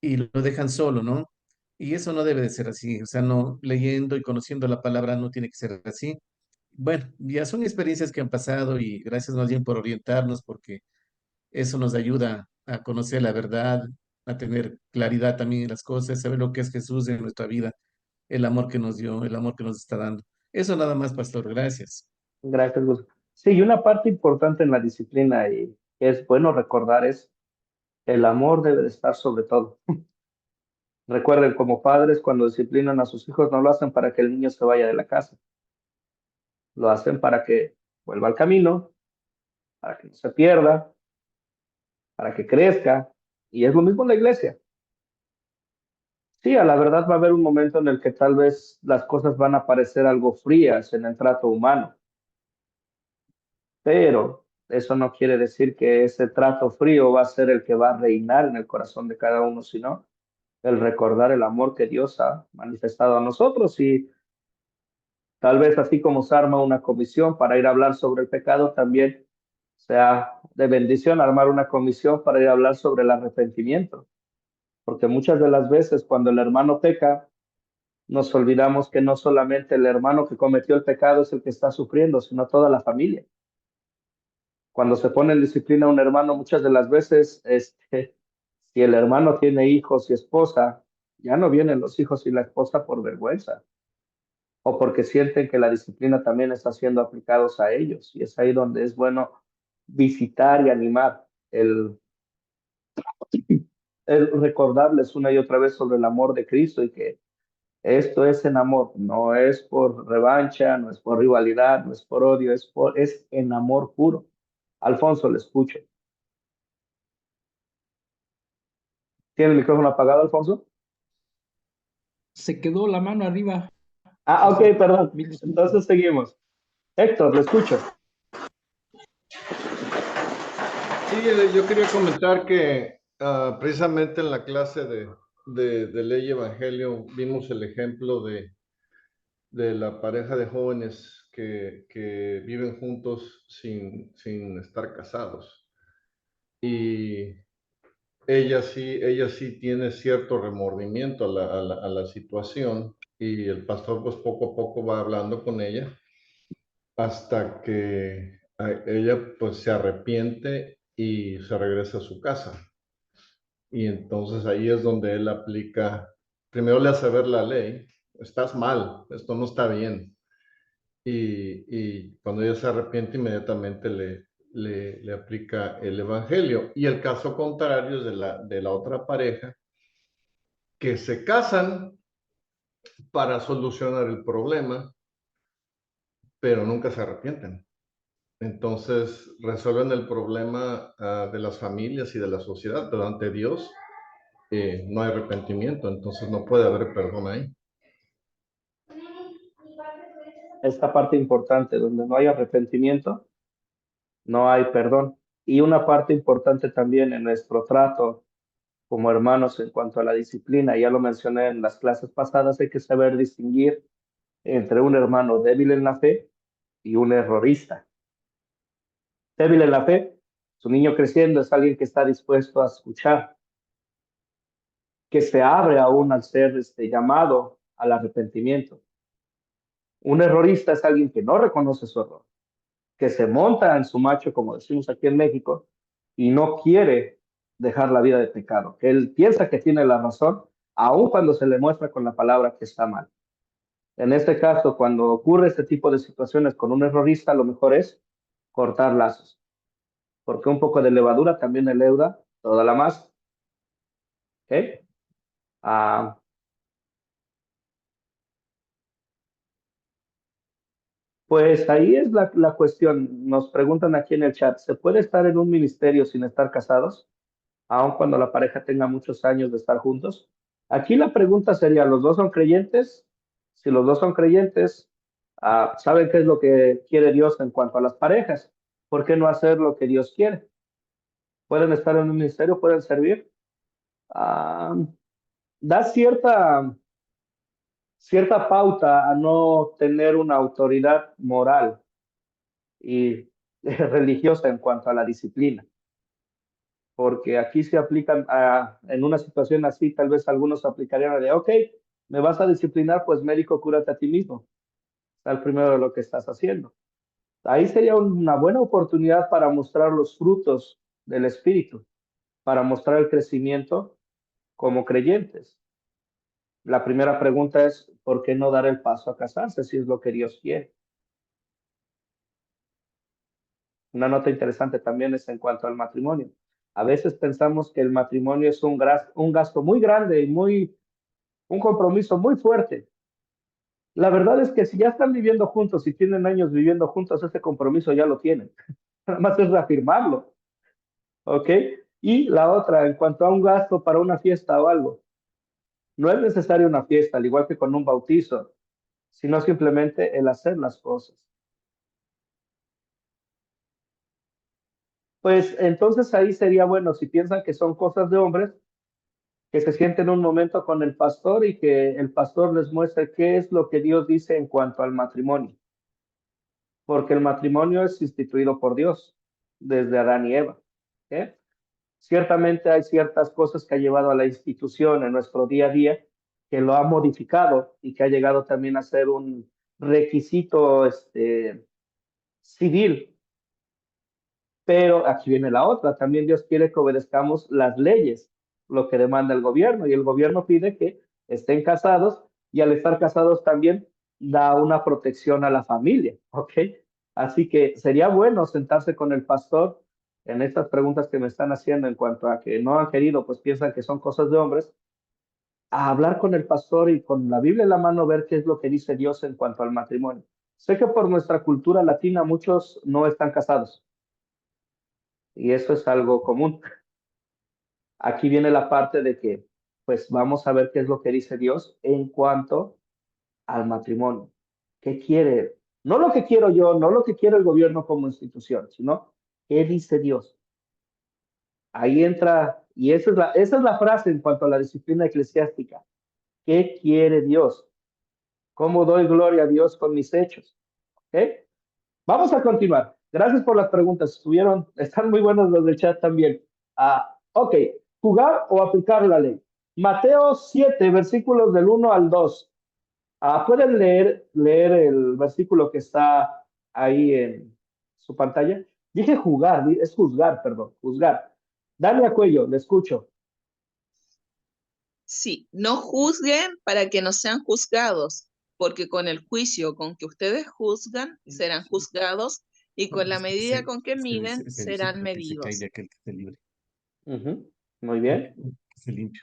y lo dejan solo, ¿no? Y eso no debe de ser así, o sea, no leyendo y conociendo la palabra no tiene que ser así. Bueno, ya son experiencias que han pasado y gracias más bien por orientarnos porque eso nos ayuda a conocer la verdad, a tener claridad también en las cosas, saber lo que es Jesús en nuestra vida, el amor que nos dio, el amor que nos está dando. Eso nada más, pastor, gracias. Gracias, Wilson. Sí, y una parte importante en la disciplina y es bueno recordar es el amor debe de estar sobre todo. Recuerden, como padres, cuando disciplinan a sus hijos, no lo hacen para que el niño se vaya de la casa. Lo hacen para que vuelva al camino, para que no se pierda, para que crezca. Y es lo mismo en la iglesia. Sí, a la verdad va a haber un momento en el que tal vez las cosas van a parecer algo frías en el trato humano, pero eso no quiere decir que ese trato frío va a ser el que va a reinar en el corazón de cada uno, sino el recordar el amor que Dios ha manifestado a nosotros. Y tal vez así como se arma una comisión para ir a hablar sobre el pecado, también sea de bendición armar una comisión para ir a hablar sobre el arrepentimiento, porque muchas de las veces cuando el hermano peca, nos olvidamos que no solamente el hermano que cometió el pecado es el que está sufriendo, sino toda la familia. Cuando se pone en disciplina a un hermano, muchas de las veces, si el hermano tiene hijos y esposa, ya no vienen los hijos y la esposa por vergüenza, o porque sienten que la disciplina también está siendo aplicados a ellos. Y es ahí donde es bueno visitar y animar, el recordarles una y otra vez sobre el amor de Cristo y que esto es en amor, no es por revancha, no es por rivalidad, no es por odio, es en amor puro. Alfonso, le escucho. ¿Tiene el micrófono apagado, Alfonso? Se quedó la mano arriba. Ah, ok, perdón. Mil disculpas. Entonces seguimos. Héctor, le escucho. Sí, yo quería comentar que precisamente en la clase de Ley y Evangelio vimos el ejemplo de la pareja de jóvenes que viven juntos sin estar casados. Y ella sí tiene cierto remordimiento a la situación, y el pastor pues poco a poco va hablando con ella hasta que ella pues se arrepiente y se regresa a su casa. Y entonces ahí es donde él aplica, primero le hace ver la ley: estás mal, esto no está bien. Y cuando ella se arrepiente, inmediatamente le aplica el evangelio. Y el caso contrario es de la otra pareja, que se casan para solucionar el problema, pero nunca se arrepienten. Entonces resuelven el problema de las familias y de la sociedad, pero ante Dios no hay arrepentimiento, entonces no puede haber perdón ahí. Esta parte importante, donde no hay arrepentimiento, no hay perdón. Y una parte importante también en nuestro trato como hermanos en cuanto a la disciplina, ya lo mencioné en las clases pasadas, hay que saber distinguir entre un hermano débil en la fe y un errorista. Débil en la fe, su niño creciendo es alguien que está dispuesto a escuchar, que se abre aún al ser llamado al arrepentimiento. Un errorista es alguien que no reconoce su error, que se monta en su macho, como decimos aquí en México, y no quiere dejar la vida de pecado, que él piensa que tiene la razón, aun cuando se le muestra con la palabra que está mal. En este caso, cuando ocurre este tipo de situaciones con un errorista, lo mejor es cortar lazos, porque un poco de levadura también leuda toda la masa. ¿Okay? Pues ahí es la cuestión. Nos preguntan aquí en el chat, ¿se puede estar en un ministerio sin estar casados, aun cuando la pareja tenga muchos años de estar juntos? Aquí la pregunta sería, ¿los dos son creyentes? Si los dos son creyentes, ¿saben qué es lo que quiere Dios en cuanto a las parejas? ¿Por qué no hacer lo que Dios quiere? ¿Pueden estar en un ministerio? ¿Pueden servir? Da cierta pauta a no tener una autoridad moral y religiosa en cuanto a la disciplina, porque aquí se aplican en una situación así, tal vez algunos aplicarían de, ok, me vas a disciplinar, pues médico, cúrate a ti mismo, al primero de lo que estás haciendo. Ahí sería una buena oportunidad para mostrar los frutos del Espíritu, para mostrar el crecimiento como creyentes. La primera pregunta es, ¿por qué no dar el paso a casarse si es lo que Dios quiere? Una nota interesante también es en cuanto al matrimonio. A veces pensamos que el matrimonio es un gasto muy grande y un compromiso muy fuerte. La verdad es que si ya están viviendo juntos y tienen años viviendo juntos, ese compromiso ya lo tienen. Nada más es reafirmarlo. ¿Ok? Y la otra, en cuanto a un gasto para una fiesta o algo, no es necesaria una fiesta, al igual que con un bautizo, sino simplemente el hacer las cosas. Pues entonces ahí sería bueno, si piensan que son cosas de hombres, que se sienten un momento con el pastor y que el pastor les muestre qué es lo que Dios dice en cuanto al matrimonio. Porque el matrimonio es instituido por Dios. desde Adán y Eva. ¿Ok? Ciertamente hay ciertas cosas que ha llevado a la institución en nuestro día a día que lo ha modificado y que ha llegado también a ser un requisito civil. Pero aquí viene la otra, también Dios quiere que obedezcamos las leyes, lo que demanda el gobierno, y el gobierno pide que estén casados, y al estar casados también da una protección a la familia, ¿ok? Así que sería bueno sentarse con el pastor en estas preguntas que me están haciendo en cuanto a que no han querido, pues piensan que son cosas de hombres, a hablar con el pastor y con la Biblia en la mano ver qué es lo que dice Dios en cuanto al matrimonio. Sé que por nuestra cultura latina muchos no están casados, y eso es algo común. Aquí viene la parte de que, pues vamos a ver qué es lo que dice Dios en cuanto al matrimonio. ¿Qué quiere? No lo que quiero yo, no lo que quiere el gobierno como institución, sino qué dice Dios. Ahí entra, y esa es la frase en cuanto a la disciplina eclesiástica. ¿Qué quiere Dios? ¿Cómo doy gloria a Dios con mis hechos? ¿Ok? Vamos a continuar. Gracias por las preguntas. Están muy buenos los del chat también. Ok, jugar o aplicar la ley. Mateo 7, versículos del 1 al 2. ¿Pueden leer el versículo que está ahí en su pantalla? Dije jugar, es juzgar, perdón, juzgar. Dale a Cuello, le escucho. Sí, no juzguen para que no sean juzgados, porque con el juicio con que ustedes juzgan, serán juzgados, y con la medida con que miden, serán medidos. Muy bien. Se limpio.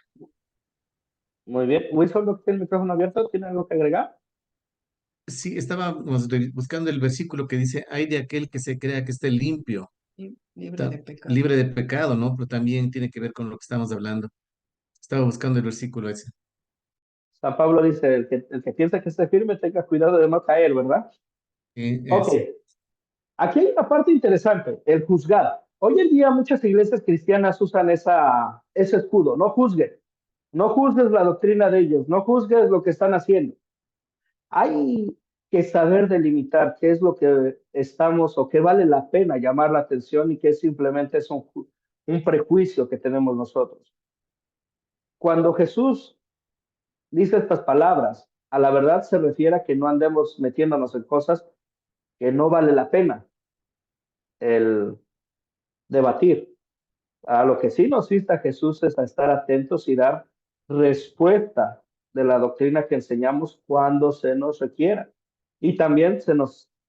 Muy bien. Wilson, ¿no tiene el micrófono abierto? ¿Tiene algo que agregar? Sí, estábamos buscando el versículo que dice, hay de aquel que se crea que esté limpio, Libre de pecado. libre de pecado, ¿no? Pero también tiene que ver con lo que estamos hablando. Estaba buscando el versículo ese. San Pablo dice, el que piensa que esté firme, tenga cuidado de no caer, ¿verdad? Ok. Aquí hay una parte interesante, el juzgar. Hoy en día muchas iglesias cristianas usan ese escudo, no juzguen, no juzgues la doctrina de ellos, no juzgues lo que están haciendo. Hay que saber delimitar qué es lo que estamos o qué vale la pena llamar la atención y qué simplemente es un prejuicio que tenemos nosotros. Cuando Jesús dice estas palabras, a la verdad se refiere a que no andemos metiéndonos en cosas que no vale la pena el debatir. A lo que sí nos insta Jesús es a estar atentos y dar respuesta de la doctrina que enseñamos cuando se nos requiera. Y también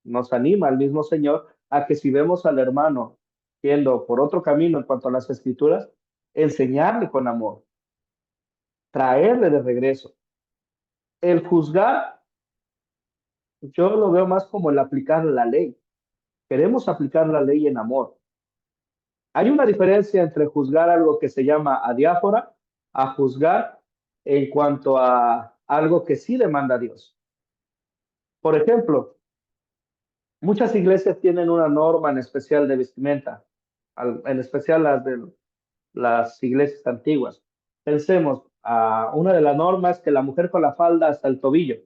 nos anima el mismo Señor a que si vemos al hermano yendo por otro camino en cuanto a las escrituras, enseñarle con amor, traerle de regreso. El juzgar, yo lo veo más como el aplicar la ley. Queremos aplicar la ley en amor. Hay una diferencia entre juzgar algo que se llama adiáfora a juzgar en cuanto a algo que sí demanda Dios. Por ejemplo, muchas iglesias tienen una norma en especial de vestimenta, en especial las iglesias antiguas. Pensemos, una de las normas es que la mujer con la falda hasta el tobillo.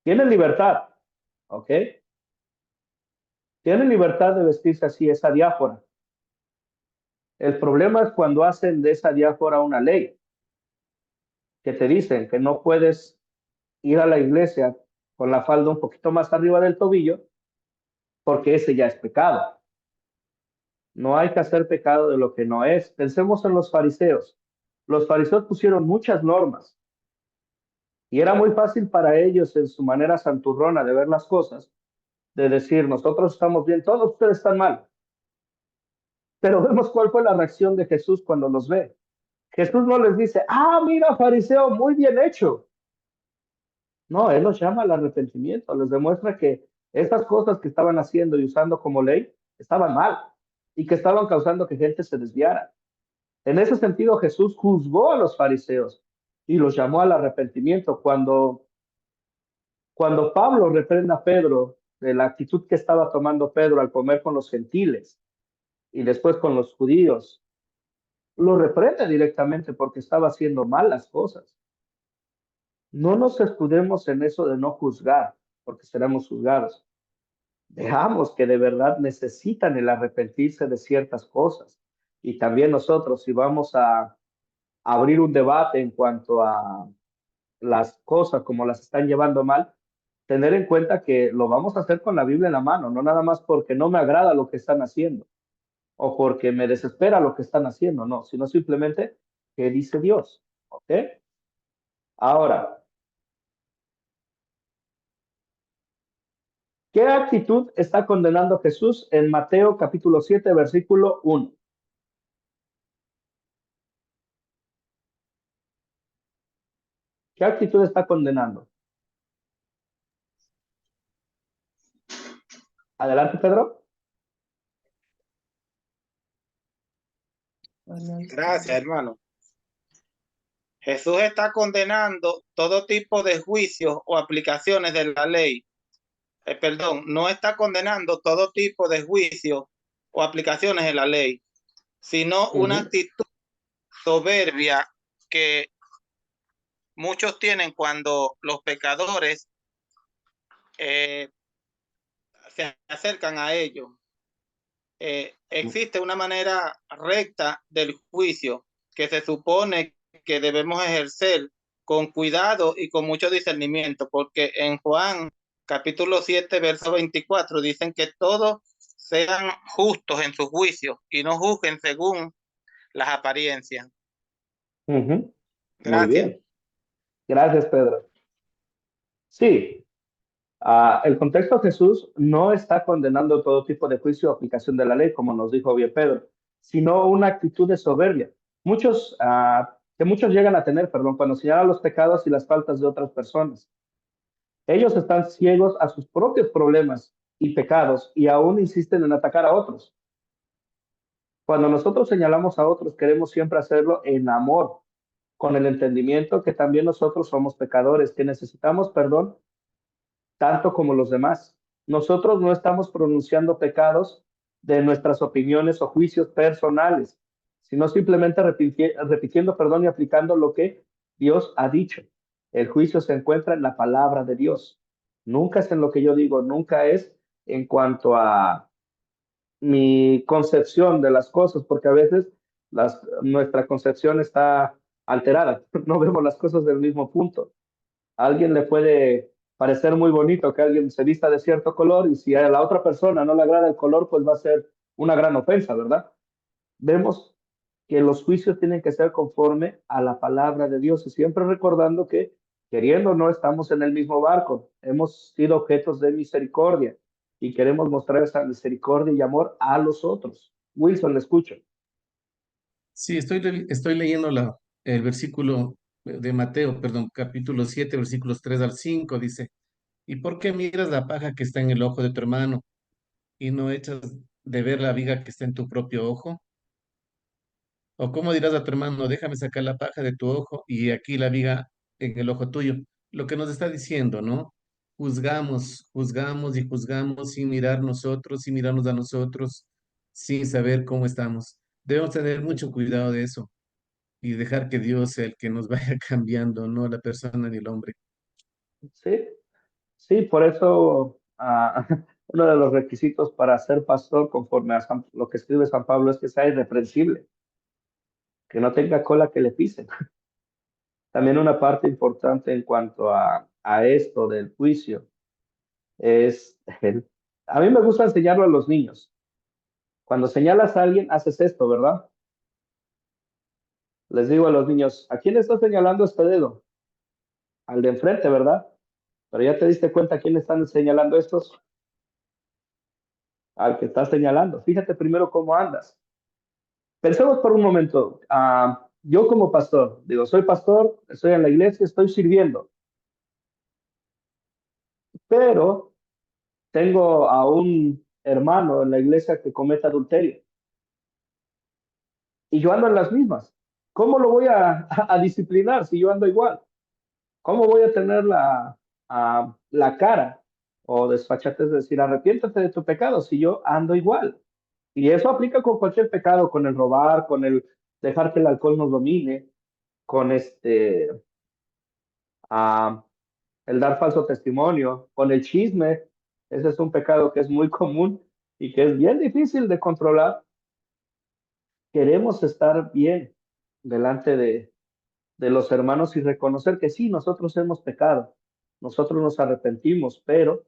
Tiene libertad, ¿ok? Tiene libertad de vestirse así, esa diáfora. El problema es cuando hacen de esa diáfora una ley, que te dicen que no puedes ir a la iglesia con la falda un poquito más arriba del tobillo, porque ese ya es pecado. No hay que hacer pecado de lo que no es. Pensemos en los fariseos. Los fariseos pusieron muchas normas y era muy fácil para ellos en su manera santurrona de ver las cosas, de decir, nosotros estamos bien, todos ustedes están mal. Pero vemos cuál fue la reacción de Jesús cuando los ve. Jesús no les dice, mira, fariseo, muy bien hecho. No, Él los llama al arrepentimiento, les demuestra que esas cosas que estaban haciendo y usando como ley estaban mal y que estaban causando que gente se desviara. En ese sentido, Jesús juzgó a los fariseos y los llamó al arrepentimiento. Cuando Pablo reprende a Pedro de la actitud que estaba tomando Pedro al comer con los gentiles y después con los judíos, lo reprende directamente porque estaba haciendo mal las cosas. No nos escudemos en eso de no juzgar, porque seremos juzgados. veamos que de verdad necesitan el arrepentirse de ciertas cosas. Y también nosotros, si vamos a abrir un debate en cuanto a las cosas como las están llevando mal, tener en cuenta que lo vamos a hacer con la Biblia en la mano, no nada más porque no me agrada lo que están haciendo o porque me desespera lo que están haciendo, no, sino simplemente qué dice Dios. ¿Ok? Ahora, ¿qué actitud está condenando Jesús en Mateo capítulo 7, versículo 1? ¿Qué actitud está condenando? Adelante, Pedro. Gracias, hermano. Jesús está condenando todo tipo de juicios o aplicaciones de la ley. Perdón, no está condenando todo tipo de juicios o aplicaciones de la ley, sino una actitud soberbia que muchos tienen cuando los pecadores se acercan a ellos. Existe una manera recta del juicio que se supone que debemos ejercer con cuidado y con mucho discernimiento, porque en Juan capítulo 7, verso 24 dicen que todos sean justos en su juicio y no juzguen según las apariencias. Muy Gracias. bien. Gracias, Pedro. Sí, el contexto de Jesús no está condenando todo tipo de juicio o aplicación de la ley, como nos dijo bien Pedro, sino una actitud de soberbia. Que muchos llegan a tener, perdón, cuando señalan los pecados y las faltas de otras personas. Ellos están ciegos a sus propios problemas y pecados y aún insisten en atacar a otros. Cuando nosotros señalamos a otros, queremos siempre hacerlo en amor, con el entendimiento que también nosotros somos pecadores, que necesitamos perdón tanto como los demás. Nosotros no estamos pronunciando pecados de nuestras opiniones o juicios personales, sino simplemente repitiendo perdón y aplicando lo que Dios ha dicho. El juicio se encuentra en la palabra de Dios. Nunca es en lo que yo digo, nunca es en cuanto a mi concepción de las cosas, porque a veces nuestra concepción está alterada, no vemos las cosas del mismo punto. A alguien le puede parecer muy bonito que alguien se vista de cierto color y si a la otra persona no le agrada el color, pues va a ser una gran ofensa, ¿verdad? Vemos que los juicios tienen que ser conforme a la palabra de Dios y siempre recordando que queriendo no estamos en el mismo barco, hemos sido objetos de misericordia y queremos mostrar esa misericordia y amor a los otros. Wilson, le escucho. Sí, estoy leyendo el versículo de Mateo, perdón, capítulo 7, versículos 3 al 5, dice, ¿y por qué miras la paja que está en el ojo de tu hermano y no echas de ver la viga que está en tu propio ojo? ¿O cómo dirás a tu hermano, déjame sacar la paja de tu ojo y aquí la viga en el ojo tuyo? Lo que nos está diciendo, ¿no? Juzgamos y juzgamos sin mirar nosotros, sin mirarnos a nosotros, sin saber cómo estamos. Debemos tener mucho cuidado de eso y dejar que Dios sea el que nos vaya cambiando, no la persona ni el hombre. Sí, sí, por eso uno de los requisitos para ser pastor, conforme a lo que escribe San Pablo, es que sea irreprensible, que no tenga cola que le pisen. También una parte importante en cuanto a esto del juicio es, a mí me gusta enseñarlo a los niños. Cuando señalas a alguien, haces esto, ¿verdad? Les digo a los niños, ¿a quién está señalando este dedo? Al de enfrente, ¿verdad? Pero ya te diste cuenta a quién están señalando estos. Al que está señalando. Fíjate primero cómo andas. Pensemos por un momento. Yo como pastor, digo, soy pastor, estoy en la iglesia, estoy sirviendo, pero tengo a un hermano en la iglesia que comete adulterio y yo ando en las mismas. ¿Cómo lo voy a disciplinar si yo ando igual? ¿Cómo voy a tener la cara o desfachate, es decir, arrepiéntate de tu pecado si yo ando igual? Y eso aplica con cualquier pecado, con el robar, con el dejar que el alcohol nos domine, con el dar falso testimonio, con el chisme, Ese es un pecado que es muy común y que es bien difícil de controlar. Queremos estar bien delante de los hermanos y reconocer que sí, nosotros hemos pecado, nosotros nos arrepentimos, pero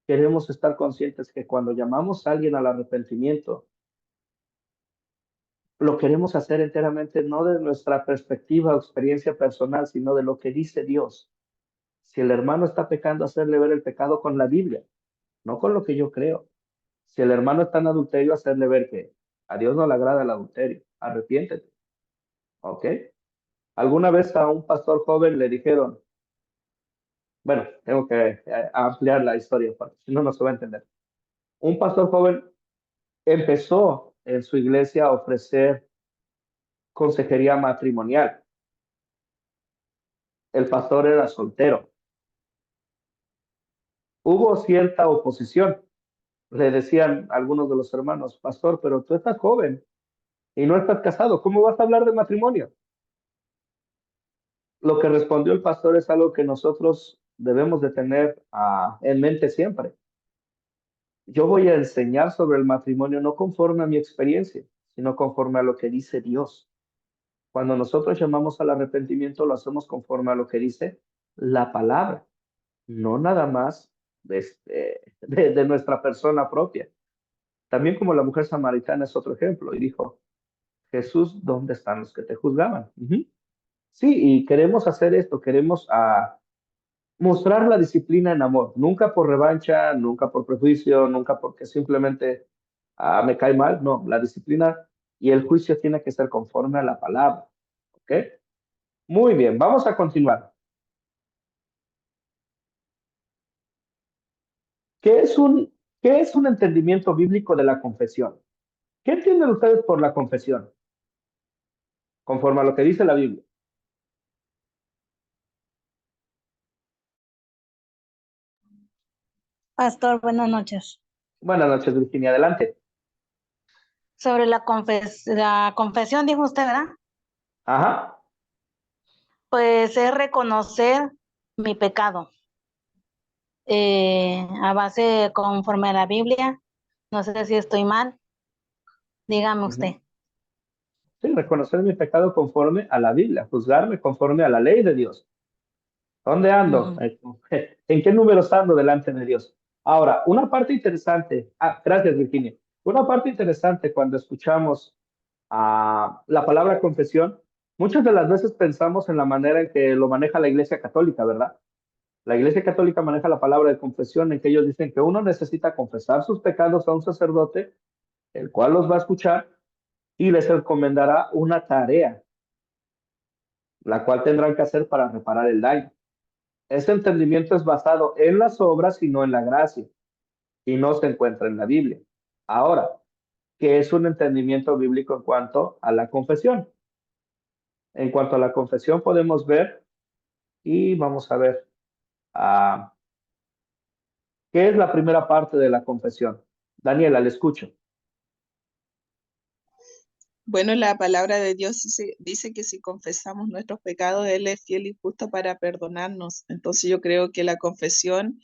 queremos estar conscientes que cuando llamamos a alguien al arrepentimiento, lo queremos hacer enteramente no de nuestra perspectiva o experiencia personal, sino de lo que dice Dios. Si el hermano está pecando, hacerle ver el pecado con la Biblia, no con lo que yo creo. Si el hermano está en adulterio, hacerle ver que a Dios no le agrada el adulterio. Arrepiéntete. ¿Ok? Alguna vez a un pastor joven le dijeron, bueno, tengo que ampliar la historia porque si no, no se va a entender. Un pastor joven empezó en su iglesia a ofrecer consejería matrimonial. El pastor era soltero. Hubo cierta oposición. Le decían algunos de los hermanos, pastor, pero tú estás joven y no estás casado. ¿Cómo vas a hablar de matrimonio? Lo que respondió el pastor es algo que nosotros debemos de tener en mente siempre. Yo voy a enseñar sobre el matrimonio no conforme a mi experiencia, sino conforme a lo que dice Dios. Cuando nosotros llamamos al arrepentimiento, lo hacemos conforme a lo que dice la palabra, no nada más de nuestra persona propia. También como la mujer samaritana es otro ejemplo, y dijo, Jesús, ¿dónde están los que te juzgaban? Sí, y queremos hacer esto, queremos mostrar la disciplina en amor, nunca por revancha, nunca por prejuicio, nunca porque simplemente me cae mal, no, la disciplina y el juicio tiene que ser conforme a la palabra, ¿ok? Muy bien, vamos a continuar. ¿Qué es un entendimiento bíblico de la confesión? ¿Qué entienden ustedes por la confesión? Conforme a lo que dice la Biblia. Pastor, buenas noches. Buenas noches, Virginia, adelante. Sobre la confesión, dijo usted, ¿verdad? Ajá. Pues es reconocer mi pecado. A base conforme a la Biblia. No sé si estoy mal. Dígame usted. Sí, reconocer mi pecado conforme a la Biblia, juzgarme conforme a la ley de Dios. ¿Dónde ando? ¿En qué números ando delante de Dios? Ahora, una parte interesante, gracias Virginia, una parte interesante cuando escuchamos la palabra confesión, muchas de las veces pensamos en la manera en que lo maneja la Iglesia Católica, ¿verdad? La Iglesia Católica maneja la palabra de confesión en que ellos dicen que uno necesita confesar sus pecados a un sacerdote, el cual los va a escuchar y les encomendará una tarea, la cual tendrán que hacer para reparar el daño. Ese entendimiento es basado en las obras y no en la gracia, y no se encuentra en la Biblia. Ahora, ¿qué es un entendimiento bíblico en cuanto a la confesión? En cuanto a la confesión podemos ver, y vamos a ver, ¿qué es la primera parte de la confesión? Daniela, le escucho. Bueno, la palabra de Dios dice que si confesamos nuestros pecados, Él es fiel y justo para perdonarnos. Entonces yo creo que la confesión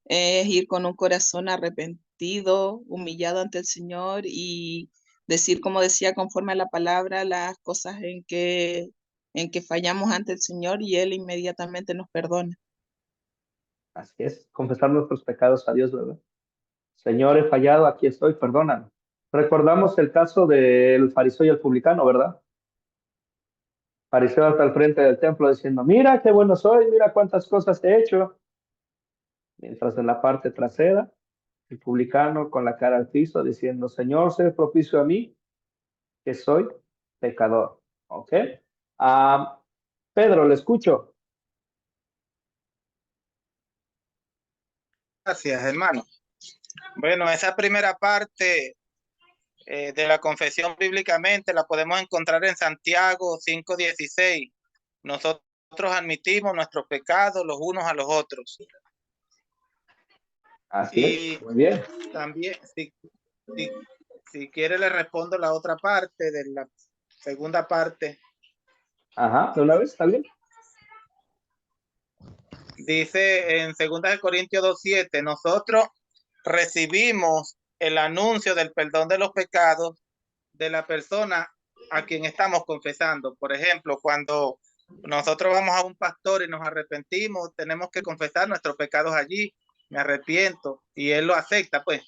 es ir con un corazón arrepentido, humillado ante el Señor y decir, como decía, conforme a la palabra, las cosas en que fallamos ante el Señor y Él inmediatamente nos perdona. Así es, confesar nuestros pecados a Dios, ¿verdad? Señor, he fallado, aquí estoy, perdóname. Recordamos el caso del fariseo y el publicano, ¿verdad? Fariseo hasta el frente del templo diciendo, mira qué bueno soy, mira cuántas cosas he hecho. Mientras en la parte trasera, el publicano con la cara al piso diciendo, Señor, sé propicio a mí, que soy pecador. ¿Ok? Pedro, le escucho. Gracias, hermano. Bueno, esa primera parte de la confesión bíblicamente la podemos encontrar en Santiago 5:16. Nosotros admitimos nuestros pecados los unos a los otros. Así es, muy bien. También, si quiere, le respondo la otra parte de la segunda parte. Ajá, ¿de una vez? ¿Está bien? Dice en 2 Corintios 2:7, nosotros recibimos el anuncio del perdón de los pecados de la persona a quien estamos confesando. Por ejemplo, cuando nosotros vamos a un pastor y nos arrepentimos, tenemos que confesar nuestros pecados allí. Me arrepiento y él lo acepta, pues.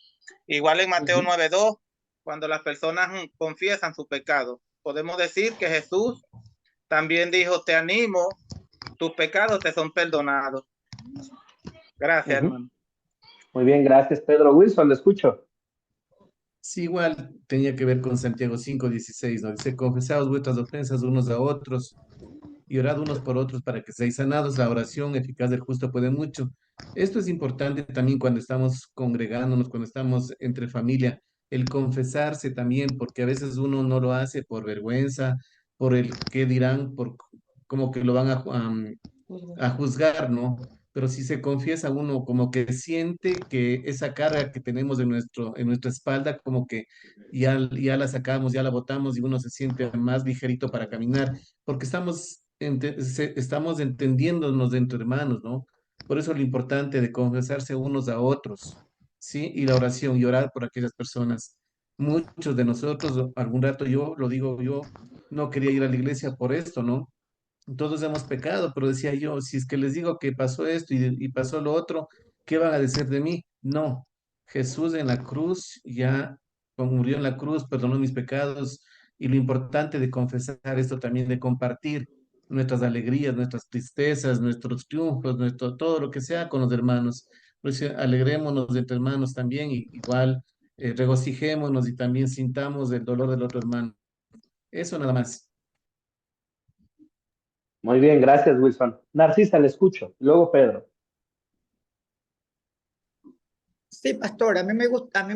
Igual en Mateo 9:2, cuando las personas confiesan su pecado, podemos decir que Jesús también dijo, te animo, tus pecados te son perdonados. Gracias, hermano. Muy bien, gracias, Pedro. Wilson, le escucho. Sí, igual tenía que ver con Santiago 5:16, ¿no? Dice, confesaos vuestras ofensas unos a otros y orad unos por otros para que seáis sanados. La oración eficaz del justo puede mucho. Esto es importante también cuando estamos congregándonos, cuando estamos entre familia, el confesarse también, porque a veces uno no lo hace por vergüenza, por el qué dirán, por como que lo van a juzgar, ¿no? Pero si se confiesa uno, como que siente que esa carga que tenemos en nuestra espalda, como que ya la sacamos, ya la botamos y uno se siente más ligerito para caminar, porque estamos entendiéndonos entre hermanos, ¿no? Por eso lo importante de confesarse unos a otros, ¿sí? Y la oración y orar por aquellas personas. Muchos de nosotros, algún rato yo, lo digo yo, no quería ir a la iglesia por esto, ¿no? Todos hemos pecado, pero decía yo, si es que les digo que pasó esto y pasó lo otro, ¿qué van a decir de mí? No, Jesús en la cruz ya murió en la cruz, perdonó mis pecados, y lo importante de confesar esto también, de compartir nuestras alegrías, nuestras tristezas, nuestros triunfos, todo lo que sea con los hermanos. Por eso alegrémonos entre hermanos también, y igual regocijémonos y también sintamos el dolor del otro hermano. Eso nada más. Muy bien, gracias, Wilson. Narcisa, le escucho. Luego, Pedro. Sí, pastor, a mí me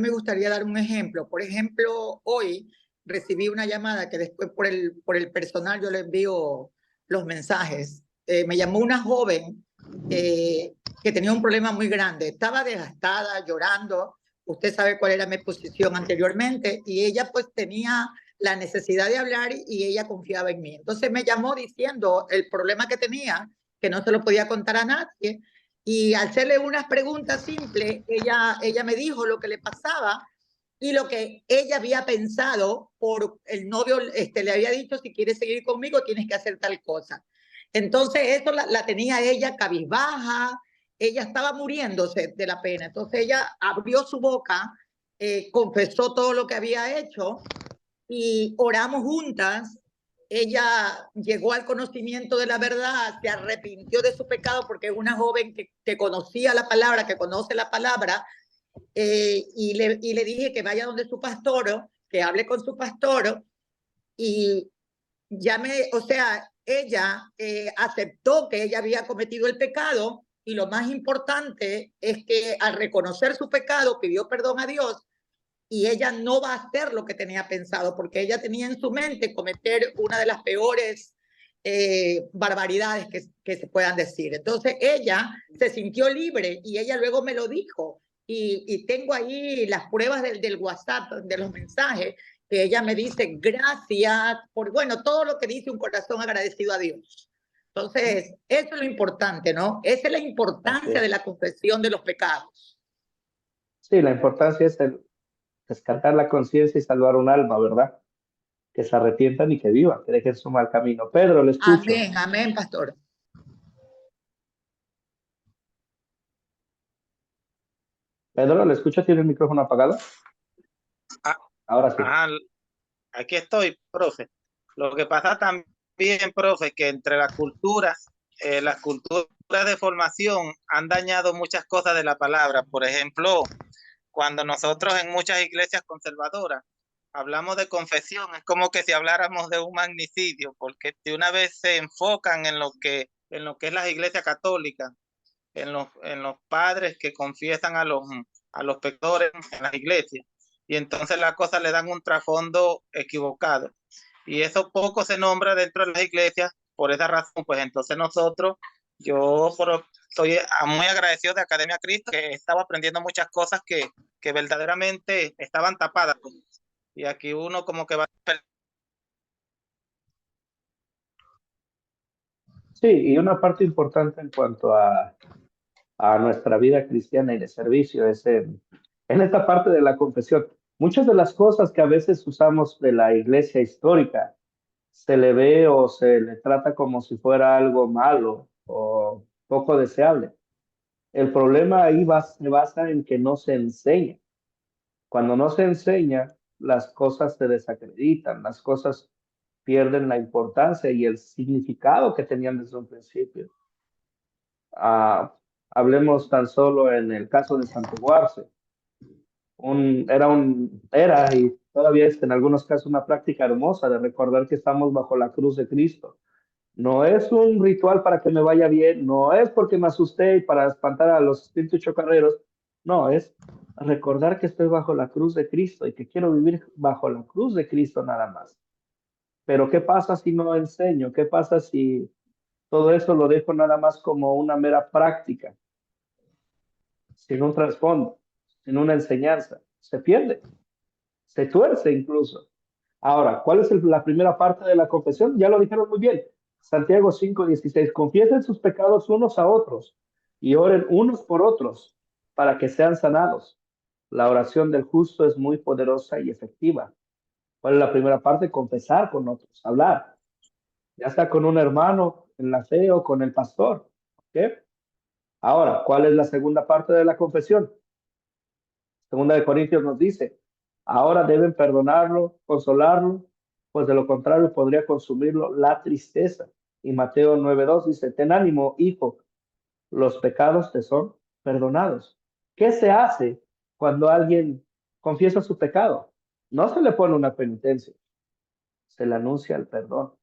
gustaría dar un ejemplo. Por ejemplo, hoy recibí una llamada que después por el personal yo le envío los mensajes. Me llamó una joven que tenía un problema muy grande. Estaba desgastada, llorando. Usted sabe cuál era mi posición anteriormente y ella pues tenía la necesidad de hablar y ella confiaba en mí. Entonces me llamó diciendo el problema que tenía, que no se lo podía contar a nadie. Y al hacerle unas preguntas simples, ella me dijo lo que le pasaba y lo que ella había pensado por el novio, le había dicho, si quieres seguir conmigo, tienes que hacer tal cosa. Entonces, eso la tenía ella cabizbaja, ella estaba muriéndose de la pena. Entonces, ella abrió su boca, confesó todo lo que había hecho y oramos juntas. Ella llegó al conocimiento de la verdad, se arrepintió de su pecado porque es una joven que conocía la palabra, que conoce la palabra, y le dije que vaya donde su pastor, que hable con su pastor, y o sea, ella aceptó que ella había cometido el pecado, y lo más importante es que al reconocer su pecado pidió perdón a Dios, y ella no va a hacer lo que tenía pensado, porque ella tenía en su mente cometer una de las peores barbaridades que se puedan decir. Entonces ella se sintió libre y ella luego me lo dijo. Y tengo ahí las pruebas del WhatsApp, de los mensajes, que ella me dice gracias por, bueno, todo lo que dice un corazón agradecido a Dios. Entonces, eso es lo importante, ¿no? Esa es la importancia de la confesión de los pecados. Sí, la importancia es descartar la conciencia y salvar un alma, ¿verdad? Que se arrepientan y que vivan, que dejen su mal camino. Pedro, le escucho. Amén, amén, pastor. Pedro, le escucho, ¿tiene el micrófono apagado? Ahora sí. Aquí estoy, profe. Lo que pasa también, profe, que entre las culturas de formación han dañado muchas cosas de la palabra. Por ejemplo, cuando nosotros en muchas iglesias conservadoras hablamos de confesión, es como que si habláramos de un magnicidio, porque de una vez se enfocan en lo que es las iglesias católicas, en los padres que confiesan a los pecadores en las iglesias, y entonces las cosas le dan un trasfondo equivocado, y eso poco se nombra dentro de las iglesias. Por esa razón, pues entonces estoy muy agradecido de Academia Cristo, que estaba aprendiendo muchas cosas que verdaderamente estaban tapadas, pues. Y aquí uno como que va. Sí, y una parte importante en cuanto a nuestra vida cristiana y de servicio es en esta parte de la confesión. Muchas de las cosas que a veces usamos de la iglesia histórica se le ve o se le trata como si fuera algo malo o poco deseable. El problema ahí se basa en que no se enseña. Cuando no se enseña, las cosas se desacreditan, las cosas pierden la importancia y el significado que tenían desde un principio. Hablemos tan solo en el caso de santiguarse. Era y todavía es en algunos casos una práctica hermosa de recordar que estamos bajo la cruz de Cristo. No es un ritual para que me vaya bien, no es porque me asusté y para espantar a los espíritus chocarreros, no, es recordar que estoy bajo la cruz de Cristo y que quiero vivir bajo la cruz de Cristo nada más. Pero ¿qué pasa si no enseño? ¿Qué pasa si todo eso lo dejo nada más como una mera práctica, sin un trasfondo, sin una enseñanza? Se pierde, se tuerce incluso. Ahora, ¿cuál es la primera parte de la confesión? Ya lo dijeron muy bien. Santiago 5:16. Confiesen sus pecados unos a otros y oren unos por otros para que sean sanados. La oración del justo es muy poderosa y efectiva. ¿Cuál es la primera parte? Confesar con otros, hablar. Ya sea con un hermano en la fe o con el pastor. ¿Okay? Ahora, ¿cuál es la segunda parte de la confesión? Segunda de Corintios nos dice, ahora deben perdonarlo, consolarlo, pues de lo contrario podría consumirlo la tristeza. Y Mateo 9:2 dice, ten ánimo, hijo, los pecados te son perdonados. ¿Qué se hace cuando alguien confiesa su pecado? No se le pone una penitencia, se le anuncia el perdón.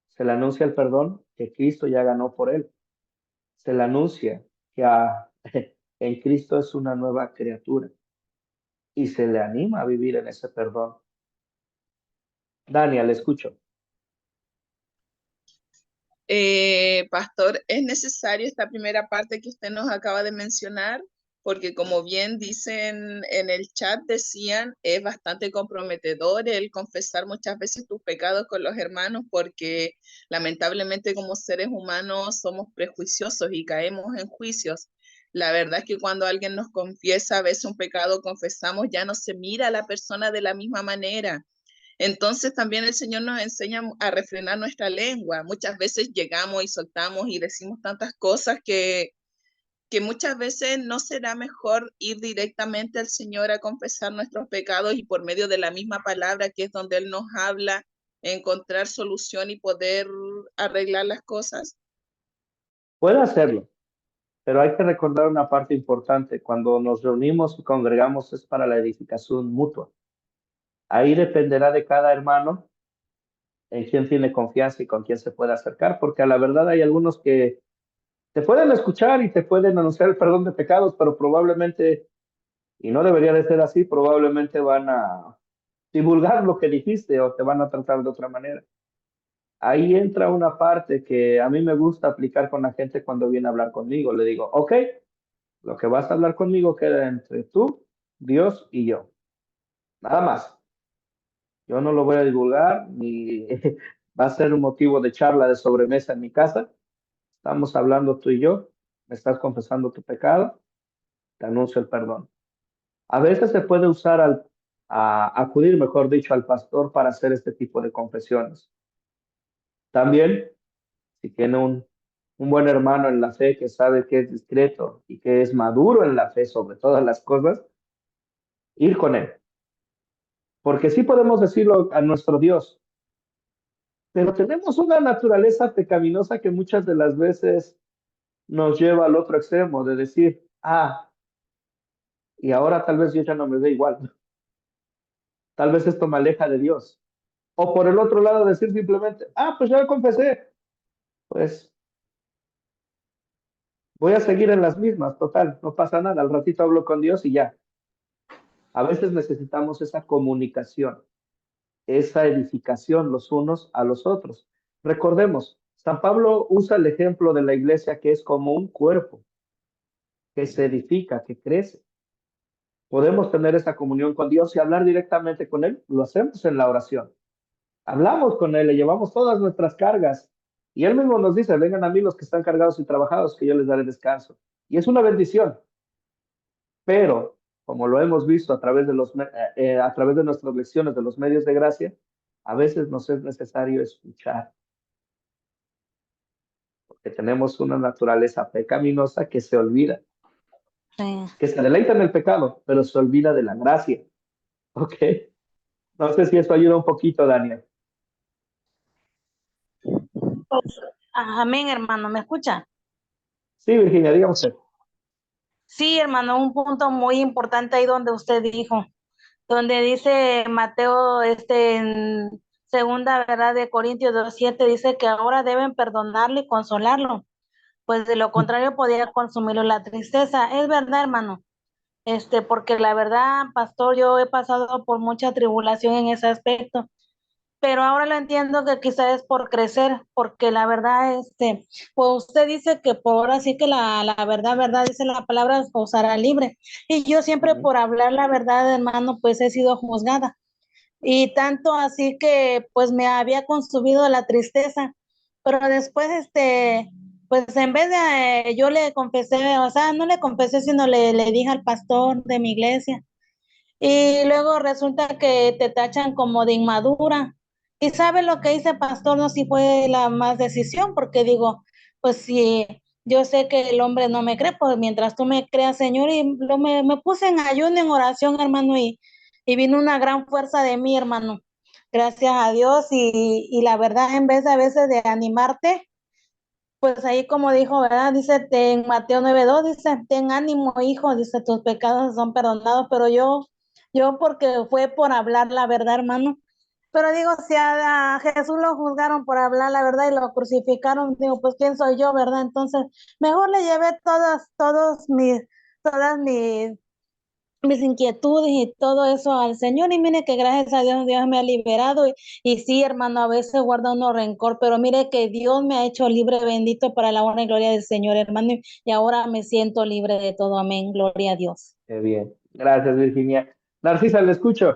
Se le anuncia el perdón que Cristo ya ganó por él. Se le anuncia que en Cristo es una nueva criatura y se le anima a vivir en ese perdón. Daniel, escucho. Pastor, es necesario esta primera parte que usted nos acaba de mencionar, porque como bien dicen en el chat, decían, es bastante comprometedor el confesar muchas veces tus pecados con los hermanos, porque lamentablemente como seres humanos somos prejuiciosos y caemos en juicios. La verdad es que cuando alguien nos confiesa a veces un pecado, confesamos, ya no se mira a la persona de la misma manera. Entonces también el Señor nos enseña a refrenar nuestra lengua. Muchas veces llegamos y soltamos y decimos tantas cosas que muchas veces no será mejor ir directamente al Señor a confesar nuestros pecados y por medio de la misma palabra, que es donde Él nos habla, encontrar solución y poder arreglar las cosas. Puede hacerlo, pero hay que recordar una parte importante. Cuando nos reunimos y congregamos es para la edificación mutua. Ahí dependerá de cada hermano en quién tiene confianza y con quién se puede acercar, porque a la verdad hay algunos que te pueden escuchar y te pueden anunciar el perdón de pecados, pero probablemente, y no debería de ser así, probablemente van a divulgar lo que dijiste o te van a tratar de otra manera. Ahí entra una parte que a mí me gusta aplicar con la gente cuando viene a hablar conmigo. Le digo, ok, lo que vas a hablar conmigo queda entre tú, Dios y yo. Nada más. Yo no lo voy a divulgar ni va a ser un motivo de charla de sobremesa en mi casa. Estamos hablando tú y yo. Me estás confesando tu pecado. Te anuncio el perdón. A veces se puede usar a acudir, mejor dicho, al pastor para hacer este tipo de confesiones. También, si tiene un buen hermano en la fe que sabe que es discreto y que es maduro en la fe sobre todas las cosas, ir con él. Porque sí podemos decirlo a nuestro Dios, pero tenemos una naturaleza pecaminosa que muchas de las veces nos lleva al otro extremo de decir, y ahora tal vez yo ya no me ve igual. Tal vez esto me aleja de Dios. O por el otro lado decir simplemente, pues ya confesé. Pues voy a seguir en las mismas, total, no pasa nada. Al ratito hablo con Dios y ya. A veces necesitamos esa comunicación, esa edificación los unos a los otros. Recordemos, San Pablo usa el ejemplo de la iglesia que es como un cuerpo que se edifica, que crece. Podemos tener esa comunión con Dios y hablar directamente con Él. Lo hacemos en la oración. Hablamos con Él, le llevamos todas nuestras cargas. Y Él mismo nos dice, vengan a mí los que están cargados y trabajados, que yo les daré descanso. Y es una bendición. Pero como lo hemos visto a través de a través de nuestras lecciones de los medios de gracia, a veces nos es necesario escuchar, porque tenemos una naturaleza pecaminosa que se olvida, Sí. que se deleita en el pecado, pero se olvida de la gracia. ¿Ok? No sé si eso ayuda un poquito, Daniel. Amén, hermano, ¿me escucha? Sí, Virginia, dígame usted. Sí, hermano, un punto muy importante ahí donde usted dijo, donde dice Mateo, en segunda, ¿verdad? De Corintios 2:7, dice que ahora deben perdonarlo y consolarlo, pues de lo contrario podría consumirlo la tristeza. Es verdad, hermano, porque la verdad, pastor, yo he pasado por mucha tribulación en ese aspecto, pero ahora lo entiendo que quizás es por crecer, porque la verdad, pues usted dice que por ahora sí que la verdad, dice la palabra, os hará libre. Y yo siempre por hablar la verdad, hermano, pues he sido juzgada. Y tanto así que pues me había consumido la tristeza, pero después, pues en vez de, yo le confesé, o sea, no le confesé, sino le dije al pastor de mi iglesia. Y luego resulta que te tachan como de inmadura. Y sabe lo que hice, pastor, no si fue la más decisión, porque digo, pues si yo sé que el hombre no me cree, pues mientras tú me creas, Señor, y me puse en ayuno, en oración, hermano, y vino una gran fuerza de mí, hermano. Gracias a Dios, y la verdad, en vez de a veces de animarte, pues ahí como dijo, ¿verdad? Dice en Mateo 9:2, dice, ten ánimo, hijo, dice, tus pecados son perdonados, pero yo porque fue por hablar la verdad, hermano. Pero digo, si a Jesús lo juzgaron por hablar la verdad y lo crucificaron, digo, pues quién soy yo, ¿verdad? Entonces, mejor le llevé todas mis inquietudes y todo eso al Señor, y mire que gracias a Dios, Dios me ha liberado, y sí, hermano, a veces guarda uno rencor, pero mire que Dios me ha hecho libre, bendito para la honra y gloria del Señor, hermano, y ahora me siento libre de todo, amén, gloria a Dios. Qué bien. Gracias, Virginia. Narcisa, le escucho.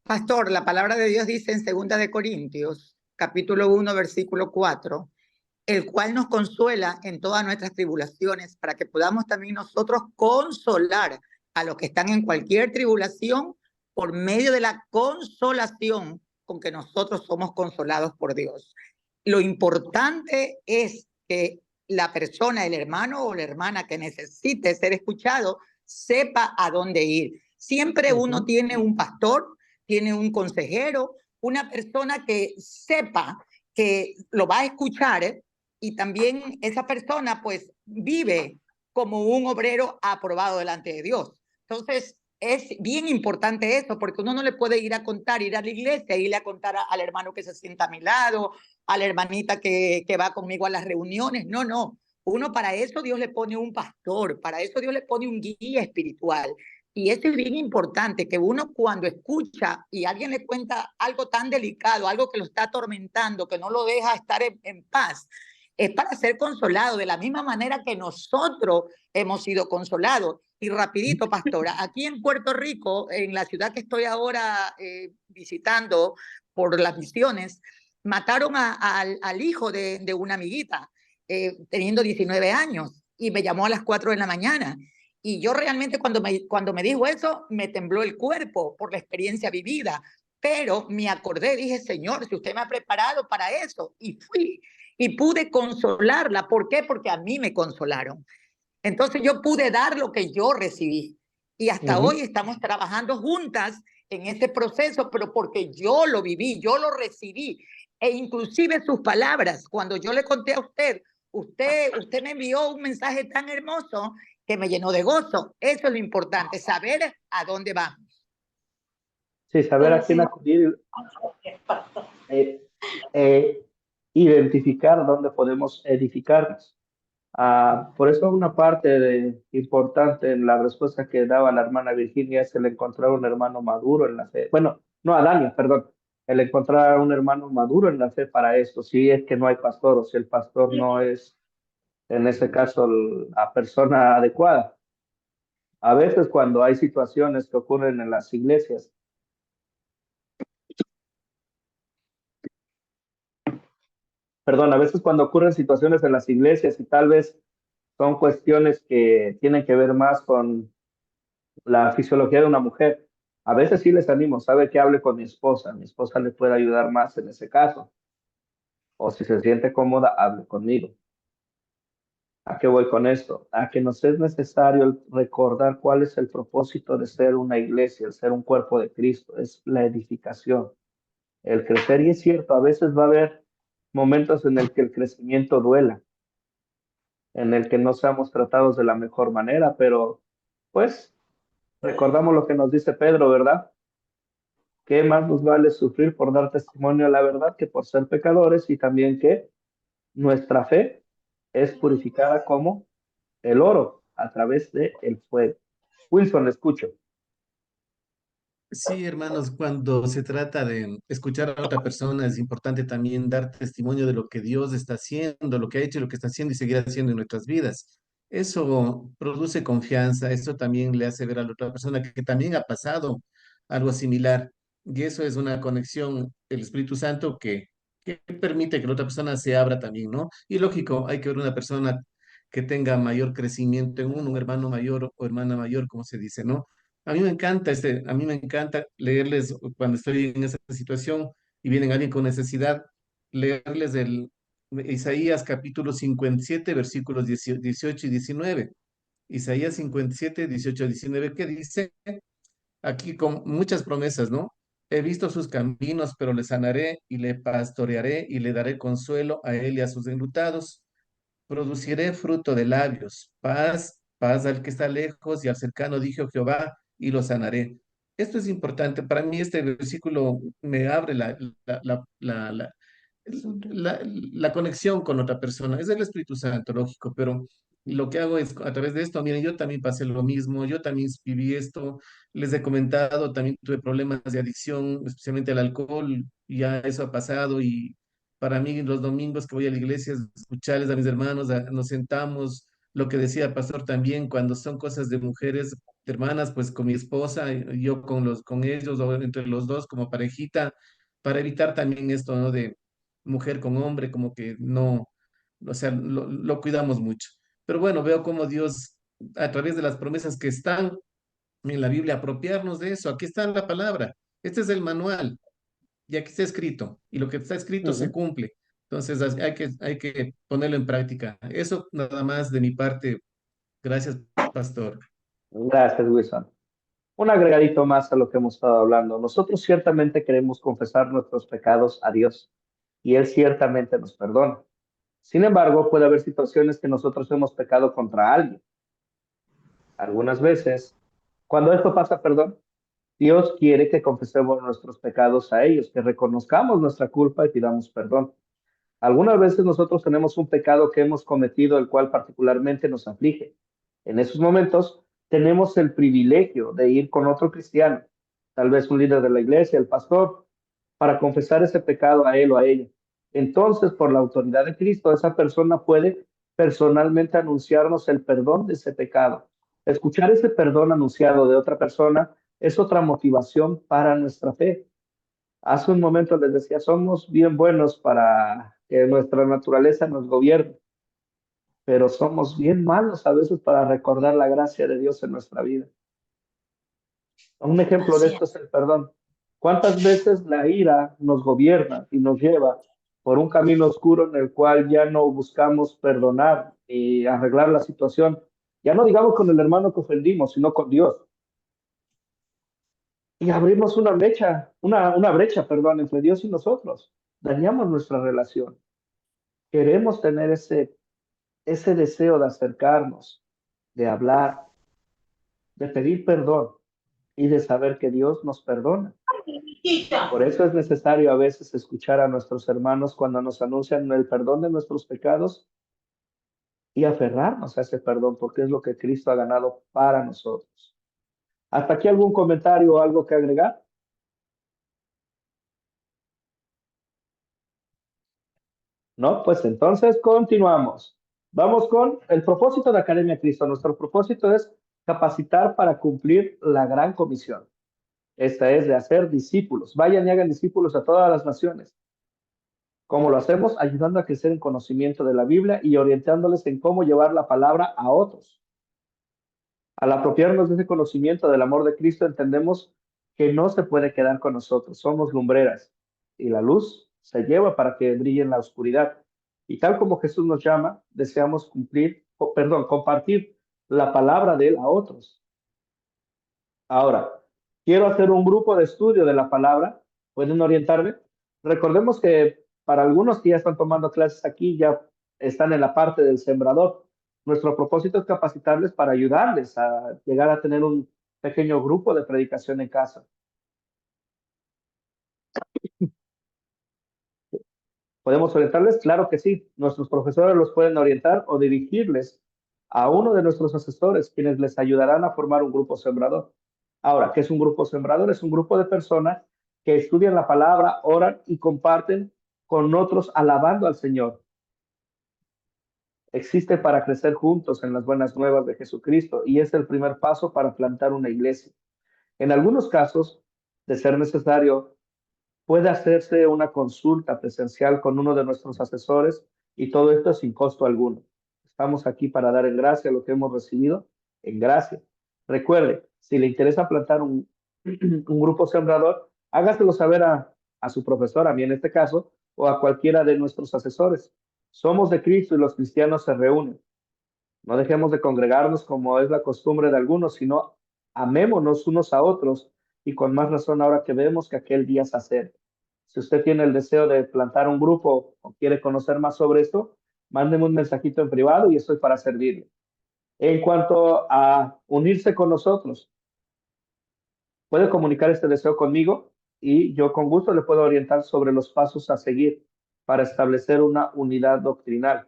Pastor, la palabra de Dios dice en 2 de Corintios, capítulo 1, versículo 4, el cual nos consuela en todas nuestras tribulaciones, para que podamos también nosotros consolar a los que están en cualquier tribulación por medio de la consolación con que nosotros somos consolados por Dios. Lo importante es que la persona, el hermano o la hermana que necesite ser escuchado, sepa a dónde ir. Siempre uno tiene un pastor, tiene un consejero, una persona que sepa que lo va a escuchar, y también esa persona pues vive como un obrero aprobado delante de Dios. Entonces es bien importante eso, porque uno no le puede ir a contar, ir a la iglesia, irle a contar al hermano que se sienta a mi lado, a la hermanita que va conmigo a las reuniones. No, no. Uno, para eso Dios le pone un pastor, para eso Dios le pone un guía espiritual. Y eso es bien importante, que uno cuando escucha y alguien le cuenta algo tan delicado, algo que lo está atormentando, que no lo deja estar en paz, es para ser consolado de la misma manera que nosotros hemos sido consolados. Y rapidito, pastora, aquí en Puerto Rico, en la ciudad que estoy ahora visitando por las misiones, mataron al hijo de una amiguita, teniendo 19 años, y me llamó a las 4 de la mañana. Y yo realmente cuando me dijo eso, me tembló el cuerpo por la experiencia vivida. Pero me acordé, dije, Señor, si usted me ha preparado para eso, y fui. Y pude consolarla. ¿Por qué? Porque a mí me consolaron. Entonces yo pude dar lo que yo recibí. Y hasta hoy estamos trabajando juntas en ese proceso, pero porque yo lo viví, yo lo recibí. E inclusive sus palabras, cuando yo le conté a usted me envió un mensaje tan hermoso que me llenó de gozo. Eso es lo importante, saber a dónde vamos. Sí, saber a quién acudir. Identificar dónde podemos edificarnos. Por eso una parte importante en la respuesta que daba la hermana Virginia es el encontrar un hermano maduro en la fe. Bueno, no a Dania, perdón. El encontrar un hermano maduro en la fe para esto. Si es que no hay pastor o si el pastor no es, en este caso, la persona adecuada. A veces cuando hay situaciones que ocurren en las iglesias, a veces cuando ocurren situaciones en las iglesias y tal vez son cuestiones que tienen que ver más con la fisiología de una mujer. A veces sí les animo, sabe que hable con mi esposa le puede ayudar más en ese caso. O si se siente cómoda, hable conmigo. ¿A qué voy con esto? A que nos es necesario recordar cuál es el propósito de ser una iglesia, el ser un cuerpo de Cristo, es la edificación, el crecer. Y es cierto, a veces va a haber momentos en el que el crecimiento duela, en el que no seamos tratados de la mejor manera, pero pues recordamos lo que nos dice Pedro, ¿verdad? ¿Qué más nos vale sufrir por dar testimonio a la verdad que por ser pecadores? Y también que nuestra fe es purificada como el oro a través del fuego. Wilson, le escucho. Sí, hermanos, cuando se trata de escuchar a otra persona, es importante también dar testimonio de lo que Dios está haciendo, lo que ha hecho y lo que está haciendo y seguirá haciendo en nuestras vidas. Eso produce confianza, eso también le hace ver a la otra persona que también ha pasado algo similar. Y eso es una conexión del Espíritu Santo que permite que la otra persona se abra también, ¿no? Y lógico, hay que ver una persona que tenga mayor crecimiento en uno, un hermano mayor o hermana mayor, como se dice, ¿no? A mí me encanta leerles cuando estoy en esa situación y vienen alguien con necesidad, leerles del Isaías capítulo 57 versículos 18 y 19. Isaías 57 18 a 19, que dice aquí con muchas promesas, ¿no? He visto sus caminos, pero le sanaré y le pastorearé y le daré consuelo a él y a sus enlutados. Produciré fruto de labios, paz, paz al que está lejos y al cercano, dijo Jehová, y lo sanaré. Esto es importante. Para mí este versículo me abre la conexión con otra persona. Es el Espíritu Santo, lógico, pero lo que hago es a través de esto, miren, yo también pasé lo mismo, yo también viví esto, les he comentado, también tuve problemas de adicción, especialmente al alcohol, ya eso ha pasado y para mí los domingos que voy a la iglesia, es escucharles a mis hermanos, nos sentamos, lo que decía el pastor también, cuando son cosas de mujeres, de hermanas, pues con mi esposa, y yo con ellos, o entre los dos como parejita, para evitar también esto, ¿no? De mujer con hombre, como que no, o sea, lo cuidamos mucho. Pero bueno, veo cómo Dios, a través de las promesas que están en la Biblia, apropiarnos de eso. Aquí está la palabra. Este es el manual y aquí está escrito, y lo que está escrito se cumple. Entonces hay que ponerlo en práctica. Eso nada más de mi parte. Gracias, pastor. Gracias, Wilson. Un agregadito más a lo que hemos estado hablando. Nosotros ciertamente queremos confesar nuestros pecados a Dios y Él ciertamente nos perdona. Sin embargo, puede haber situaciones que nosotros hemos pecado contra alguien. Algunas veces, cuando esto pasa, perdón, Dios quiere que confesemos nuestros pecados a ellos, que reconozcamos nuestra culpa y pidamos perdón. Algunas veces nosotros tenemos un pecado que hemos cometido, el cual particularmente nos aflige. En esos momentos tenemos el privilegio de ir con otro cristiano, tal vez un líder de la iglesia, el pastor, para confesar ese pecado a él o a ella. Entonces, por la autoridad de Cristo, esa persona puede personalmente anunciarnos el perdón de ese pecado. Escuchar ese perdón anunciado de otra persona es otra motivación para nuestra fe. Hace un momento les decía, somos bien buenos para que nuestra naturaleza nos gobierne, pero somos bien malos a veces para recordar la gracia de Dios en nuestra vida. Un ejemplo de esto es el perdón. ¿Cuántas veces la ira nos gobierna y nos lleva por un camino oscuro en el cual ya no buscamos perdonar y arreglar la situación? Ya no digamos con el hermano que ofendimos, sino con Dios. Y abrimos una brecha, perdón, entre Dios y nosotros. Dañamos nuestra relación. Queremos tener ese deseo de acercarnos, de hablar, de pedir perdón y de saber que Dios nos perdona. Por eso es necesario a veces escuchar a nuestros hermanos cuando nos anuncian el perdón de nuestros pecados y aferrarnos a ese perdón, porque es lo que Cristo ha ganado para nosotros. ¿Hasta aquí algún comentario o algo que agregar? No, pues entonces continuamos. Vamos con el propósito de Academia Cristo. Nuestro propósito es capacitar para cumplir la gran comisión. Esta es de hacer discípulos. Vayan y hagan discípulos a todas las naciones. ¿Cómo lo hacemos? Ayudando a crecer en conocimiento de la Biblia y orientándoles en cómo llevar la palabra a otros. Al apropiarnos de ese conocimiento del amor de Cristo, entendemos que no se puede quedar con nosotros. Somos lumbreras y la luz se lleva para que brille en la oscuridad. Y tal como Jesús nos llama, deseamos compartir la palabra de Él a otros. Ahora, quiero hacer un grupo de estudio de la palabra. ¿Pueden orientarme? Recordemos que para algunos que ya están tomando clases aquí, ya están en la parte del sembrador. Nuestro propósito es capacitarles para ayudarles a llegar a tener un pequeño grupo de predicación en casa. ¿Podemos orientarles? Claro que sí. Nuestros profesores los pueden orientar o dirigirles a uno de nuestros asesores, quienes les ayudarán a formar un grupo sembrador. Ahora, ¿qué es un grupo sembrador? Es un grupo de personas que estudian la palabra, oran y comparten con otros alabando al Señor. Existe para crecer juntos en las buenas nuevas de Jesucristo y es el primer paso para plantar una iglesia. En algunos casos, de ser necesario, puede hacerse una consulta presencial con uno de nuestros asesores y todo esto sin costo alguno. Estamos aquí para dar en gracia lo que hemos recibido, en gracia. Recuerde, si le interesa plantar un grupo sembrador, hágaselo saber a su profesor, a mí en este caso, o a cualquiera de nuestros asesores. Somos de Cristo y los cristianos se reúnen. No dejemos de congregarnos como es la costumbre de algunos, sino amémonos unos a otros y con más razón ahora que vemos que aquel día se acerca. Si usted tiene el deseo de plantar un grupo o quiere conocer más sobre esto, mándeme un mensajito en privado y estoy para servirle. En cuanto a unirse con nosotros, puede comunicar este deseo conmigo y yo con gusto le puedo orientar sobre los pasos a seguir para establecer una unidad doctrinal.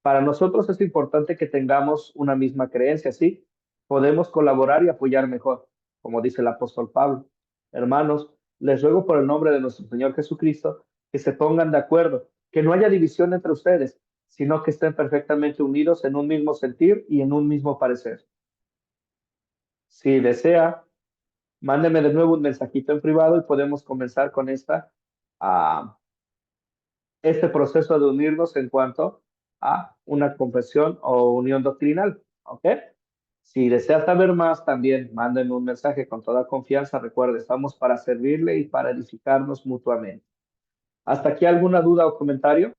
Para nosotros es importante que tengamos una misma creencia, ¿sí? Podemos colaborar y apoyar mejor, como dice el apóstol Pablo. Hermanos, les ruego por el nombre de nuestro Señor Jesucristo que se pongan de acuerdo, que no haya división entre ustedes, sino que estén perfectamente unidos en un mismo sentir y en un mismo parecer. Si desea, mándeme de nuevo un mensajito en privado y podemos comenzar con este proceso de unirnos en cuanto a una confesión o unión doctrinal, ¿ok? Si desea saber más, también mándenme un mensaje con toda confianza. Recuerde, estamos para servirle y para edificarnos mutuamente. ¿Hasta aquí alguna duda o comentario?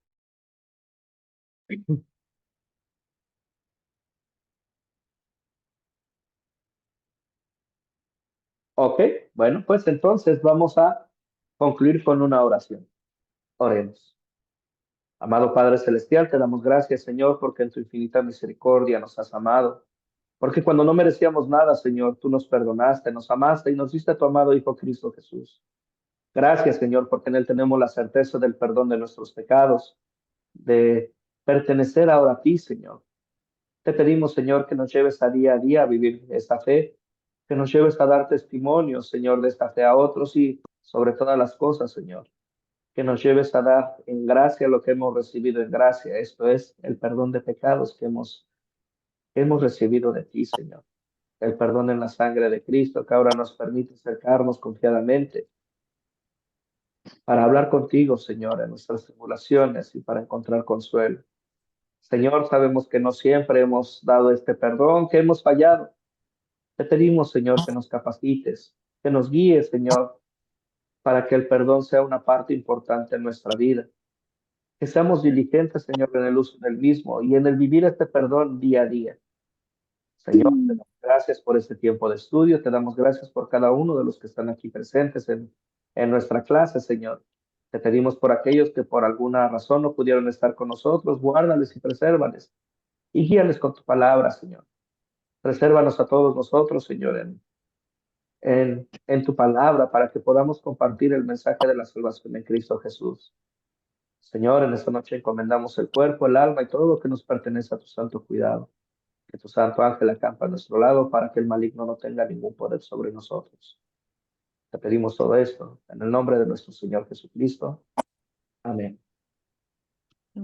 Ok, bueno, pues entonces vamos a concluir con una oración. Oremos. Amado Padre Celestial, te damos gracias, Señor, porque en tu infinita misericordia nos has amado. Porque cuando no merecíamos nada, Señor, tú nos perdonaste, nos amaste y nos diste a tu amado Hijo Cristo Jesús. Gracias, Señor, porque en Él tenemos la certeza del perdón de nuestros pecados, de pertenecer ahora a ti, Señor. Te pedimos, Señor, que nos lleves a día a vivir esta fe, que nos lleves a dar testimonio, Señor, de esta fe a otros y sobre todas las cosas, Señor, que nos lleves a dar en gracia lo que hemos recibido en gracia. Esto es el perdón de pecados que hemos recibido de ti, Señor. El perdón en la sangre de Cristo que ahora nos permite acercarnos confiadamente para hablar contigo, Señor, en nuestras tribulaciones y para encontrar consuelo. Señor, sabemos que no siempre hemos dado este perdón, que hemos fallado. Te pedimos, Señor, que nos capacites, que nos guíes, Señor, para que el perdón sea una parte importante en nuestra vida. Que seamos diligentes, Señor, en el uso del mismo y en el vivir este perdón día a día. Señor, te damos gracias por este tiempo de estudio, te damos gracias por cada uno de los que están aquí presentes en nuestra clase, Señor. Te pedimos por aquellos que por alguna razón no pudieron estar con nosotros, guárdales y presérvales y guíales con tu palabra, Señor. Presérvanos a todos nosotros, Señor, en tu palabra para que podamos compartir el mensaje de la salvación en Cristo Jesús. Señor, en esta noche encomendamos el cuerpo, el alma y todo lo que nos pertenece a tu santo cuidado. Que tu santo ángel acampa a nuestro lado para que el maligno no tenga ningún poder sobre nosotros. Te pedimos todo esto en el nombre de nuestro Señor Jesucristo. Amén.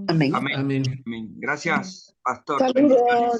Amén. Amén. Amén. Gracias, pastor. Saludos.